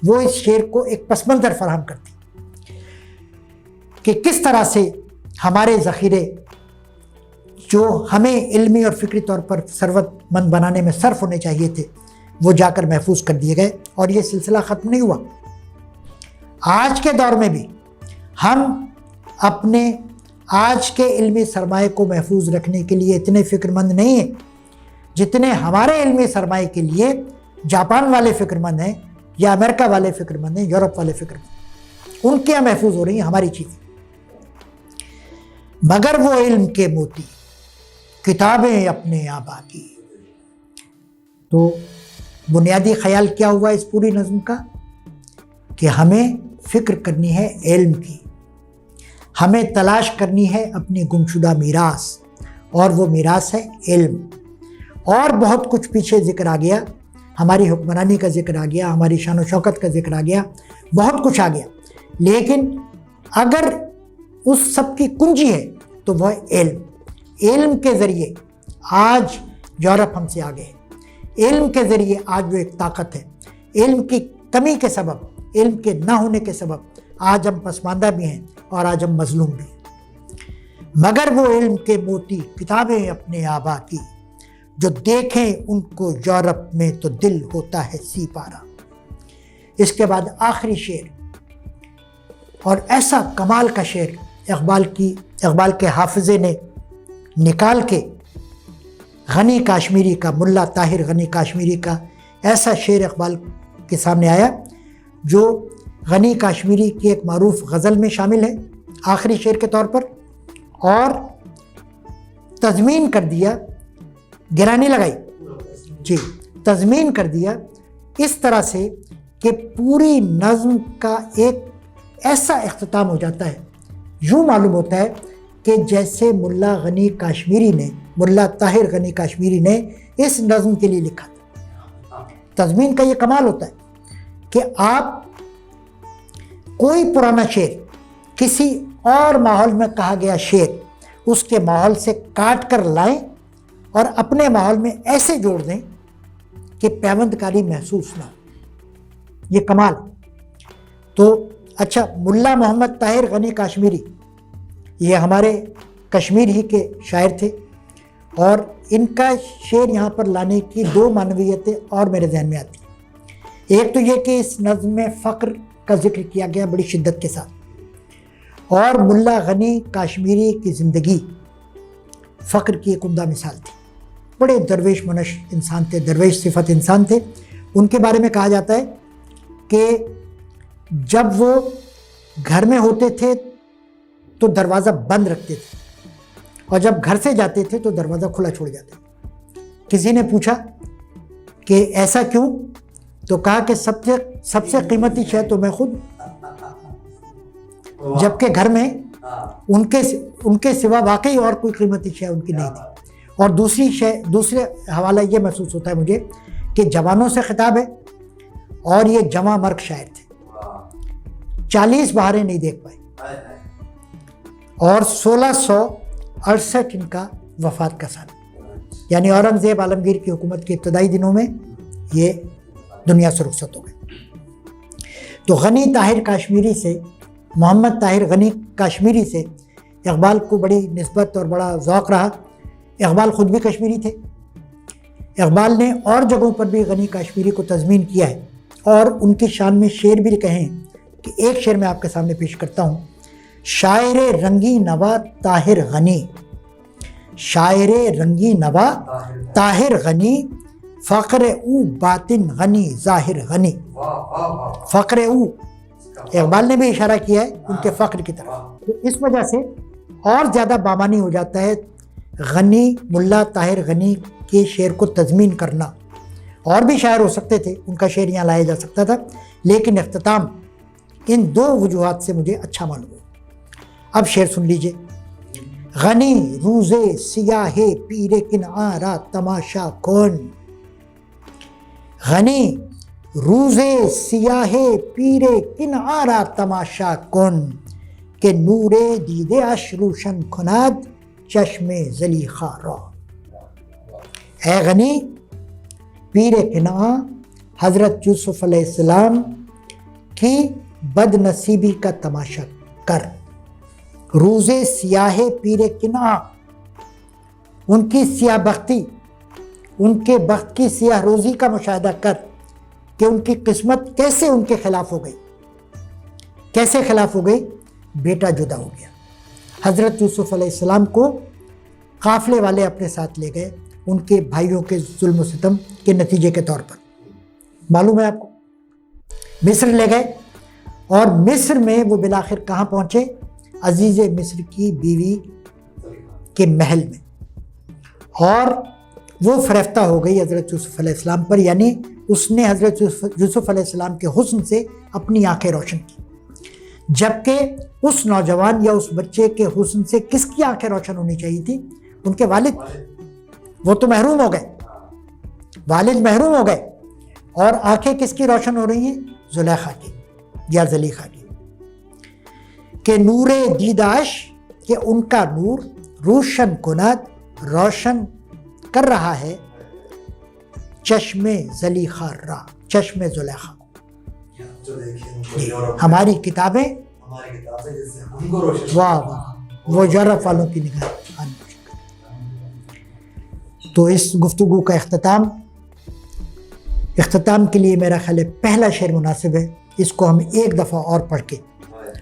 وہ اس شعر کو ایک پس منظر فراہم کرتی کہ کس طرح سے ہمارے ذخیرے جو ہمیں علمی اور فکری طور پر ثروت مند بنانے میں صرف ہونے چاہیے تھے، وہ جا کر محفوظ کر دیے گئے، اور یہ سلسلہ ختم نہیں ہوا۔ آج کے دور میں بھی ہم اپنے آج کے علمی سرمایہ کو محفوظ رکھنے کے لیے اتنے فکر مند نہیں ہیں جتنے ہمارے علمی سرمایہ کے لیے جاپان والے فکر مند ہیں، یا امریکہ والے فکر مند ہیں، یورپ والے فکر مند ہیں۔ ان کے یہاں محفوظ ہو رہی ہیں ہماری چیزیں۔ مگر وہ علم کے موتی کتابیں اپنے آبا کی۔ تو بنیادی خیال کیا ہوا اس پوری نظم کا کہ ہمیں فکر کرنی ہے علم کی، ہمیں تلاش کرنی ہے اپنی گمشدہ میراث، اور وہ میراث ہے علم۔ اور بہت کچھ پیچھے ذکر آ گیا، ہماری حکمرانی کا ذکر آ گیا، ہماری شان و شوکت کا ذکر آ گیا، بہت کچھ آ گیا، لیکن اگر اس سب کی کنجی ہے تو وہ علم۔ علم کے ذریعے آج یورپ ہم سے آگے ہے، علم کے ذریعے آج وہ ایک طاقت ہے۔ علم کی کمی کے سبب، علم کے نہ ہونے کے سبب آج ہم پسماندہ بھی ہیں اور آج ہم مظلوم بھی ہیں۔ مگر وہ علم کے موتی کتابیں اپنے آبا کی، جو دیکھیں ان کو یورپ میں تو دل ہوتا ہے سی پارا۔ اس کے بعد آخری شعر، اور ایسا کمال کا شعر اقبال کے حافظے نے نکال کے، غنی کاشمیری کا، ملا طاہر غنی کاشمیری کا ایسا شعر اقبال کے سامنے آیا جو غنی کاشمیری کی ایک معروف غزل میں شامل ہے آخری شعر کے طور پر، اور تضمین کر دیا، گرانی لگائی جی، تضمین کر دیا اس طرح سے کہ پوری نظم کا ایک ایسا اختتام ہو جاتا ہے، یوں معلوم ہوتا ہے کہ جیسے ملا غنی کاشمیری نے، ملا طاہر غنی کاشمیری نے اس نظم کے لیے لکھا تھا۔ تضمین کا یہ کمال ہوتا ہے کہ آپ کوئی پرانا شعر، کسی اور ماحول میں کہا گیا شعر، اس کے ماحول سے کاٹ کر لائیں اور اپنے ماحول میں ایسے جوڑ دیں کہ پیوند کاری محسوس نہ ہو، یہ کمال۔ تو اچھا، ملا محمد طاہر غنی کاشمیری، یہ ہمارے کشمیر ہی کے شاعر تھے، اور ان کا شعر یہاں پر لانے کی دو معنویتیں اور میرے ذہن میں آتی ہیں۔ ایک تو یہ کہ اس نظم میں فقر کا ذکر کیا گیا بڑی شدت کے ساتھ، اور ملا غنی کاشمیری کی زندگی فقر کی ایک عمدہ مثال تھی۔ بڑے درویش منش انسان تھے، درویش صفت انسان تھے۔ ان کے بارے میں کہا جاتا ہے کہ جب وہ گھر میں ہوتے تھے تو دروازہ بند رکھتے تھے، اور جب گھر سے جاتے تھے تو دروازہ کھلا چھوڑ جاتے تھے۔ کسی نے پوچھا کہ ایسا کیوں؟ تو کہا کہ سب سے قیمتی شے تو میں خود، جبکہ گھر میں ان کے سوا واقعی اور کوئی قیمتی شے ان کی نہیں تھی۔ اور دوسرے حوالہ یہ محسوس ہوتا ہے مجھے کہ جوانوں سے خطاب ہے، اور یہ جواں مرگ شاعر تھے، 40 بہاریں نہیں دیکھ پائے، اور 1668 ان کا وفات کا سال، یعنی اورنگزیب عالمگیر کی حکومت کے ابتدائی دنوں میں یہ دنیا سے رخصت ہو گئے۔ تو غنی طاہر کاشمیری سے، محمد طاہر غنی کاشمیری سے اقبال کو بڑی نسبت اور بڑا ذوق رہا۔ اقبال خود بھی کشمیری تھے۔ اقبال نے اور جگہوں پر بھی غنی کاشمیری کو تضمین کیا ہے، اور ان کی شان میں شعر بھی کہیں کہ ایک شعر میں آپ کے سامنے پیش کرتا ہوں۔ شاعر رنگی نوا طاہر غنی، شاعر رنگی نوا طاہر غنی، فقر او باطن غنی ظاہر غنی۔ فقر او، اقبال نے بھی اشارہ کیا ہے ان کے فقر کی طرف۔ تو اس وجہ سے اور زیادہ بامانی ہو جاتا ہے غنی، ملا طاہر غنی کے شعر کو تضمین کرنا۔ اور بھی شاعر ہو سکتے تھے، ان کا شعر یہاں لایا جا سکتا تھا، لیکن اختتام ان دو وجوہات سے مجھے اچھا معلوم ہو۔ اب شعر سن لیجئے۔ غنی روزے سیاہ پیر کنعارا تماشا کن، غنی روزے سیاہ پیر کنعارا تماشا کن، کہ نور دیدے اش روشن کند چشم زلیخا را۔ اے غنی، پیر کنعا حضرت یوسف علیہ السلام کی بد نصیبی کا تماشا کر، روزے سیاہ پیر کنعا، ان کی سیاہ بختی، ان کے بخت کی سیاہ روزی کا مشاہدہ کر کہ ان کی قسمت کیسے ان کے خلاف ہو گئی۔ کیسے خلاف ہو گئی؟ بیٹا جدا ہو گیا۔ حضرت یوسف علیہ السلام کو قافلے والے اپنے ساتھ لے گئے، ان کے بھائیوں کے ظلم و ستم کے نتیجے کے طور پر، معلوم ہے آپ کو۔ مصر لے گئے، اور مصر میں وہ بالآخر کہاں پہنچے؟ عزیز مصر کی بیوی کے محل میں، اور وہ فریفتہ ہو گئی حضرت یوسف علیہ السلام پر، یعنی اس نے حضرت یوسف علیہ السلام کے حسن سے اپنی آنکھیں روشن کی، جبکہ اس نوجوان یا اس بچے کے حسن سے کس کی آنکھیں روشن ہونی چاہیے تھی؟ ان کے والد۔ وہ تو محروم ہو گئے، والد محروم ہو گئے، اور آنکھیں کس کی روشن ہو رہی ہیں؟ زلیخا کی یا زلیخا کی، کہ نور دیداش، کہ ان کا نور روشن کند، روشن کر رہا ہے چشم زلیخا را، چشم زلیخا کو۔ ہماری کتابیں، واہ واہ، وہ یورپ والوں کی نگاہ۔ تو اس گفتگو کا اختتام کے لیے میرا خیال ہے پہلا شعر مناسب ہے۔ اس کو ہم ایک دفعہ اور پڑھ کے،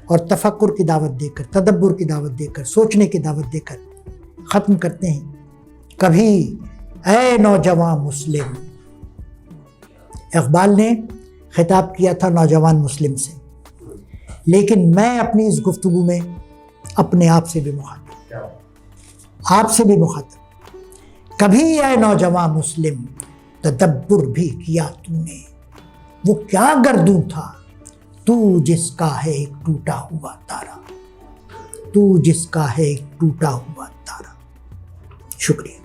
اور تفکر کی دعوت دے کر، تدبر کی دعوت دے کر، سوچنے کی دعوت دے کر ختم کرتے ہیں۔ کبھی اے نوجوان مسلم، اقبال نے خطاب کیا تھا نوجوان مسلم سے، لیکن میں اپنی اس گفتگو میں اپنے آپ سے بھی مخاطب، آپ سے بھی مخاطب۔ کبھی اے نوجوان مسلم تدبر بھی کیا تو نے، وہ کیا گردوں تھا تو جس کا ہے ایک ٹوٹا ہوا تارا، تو جس کا ہے ایک ٹوٹا ہوا تارا۔ شکریہ۔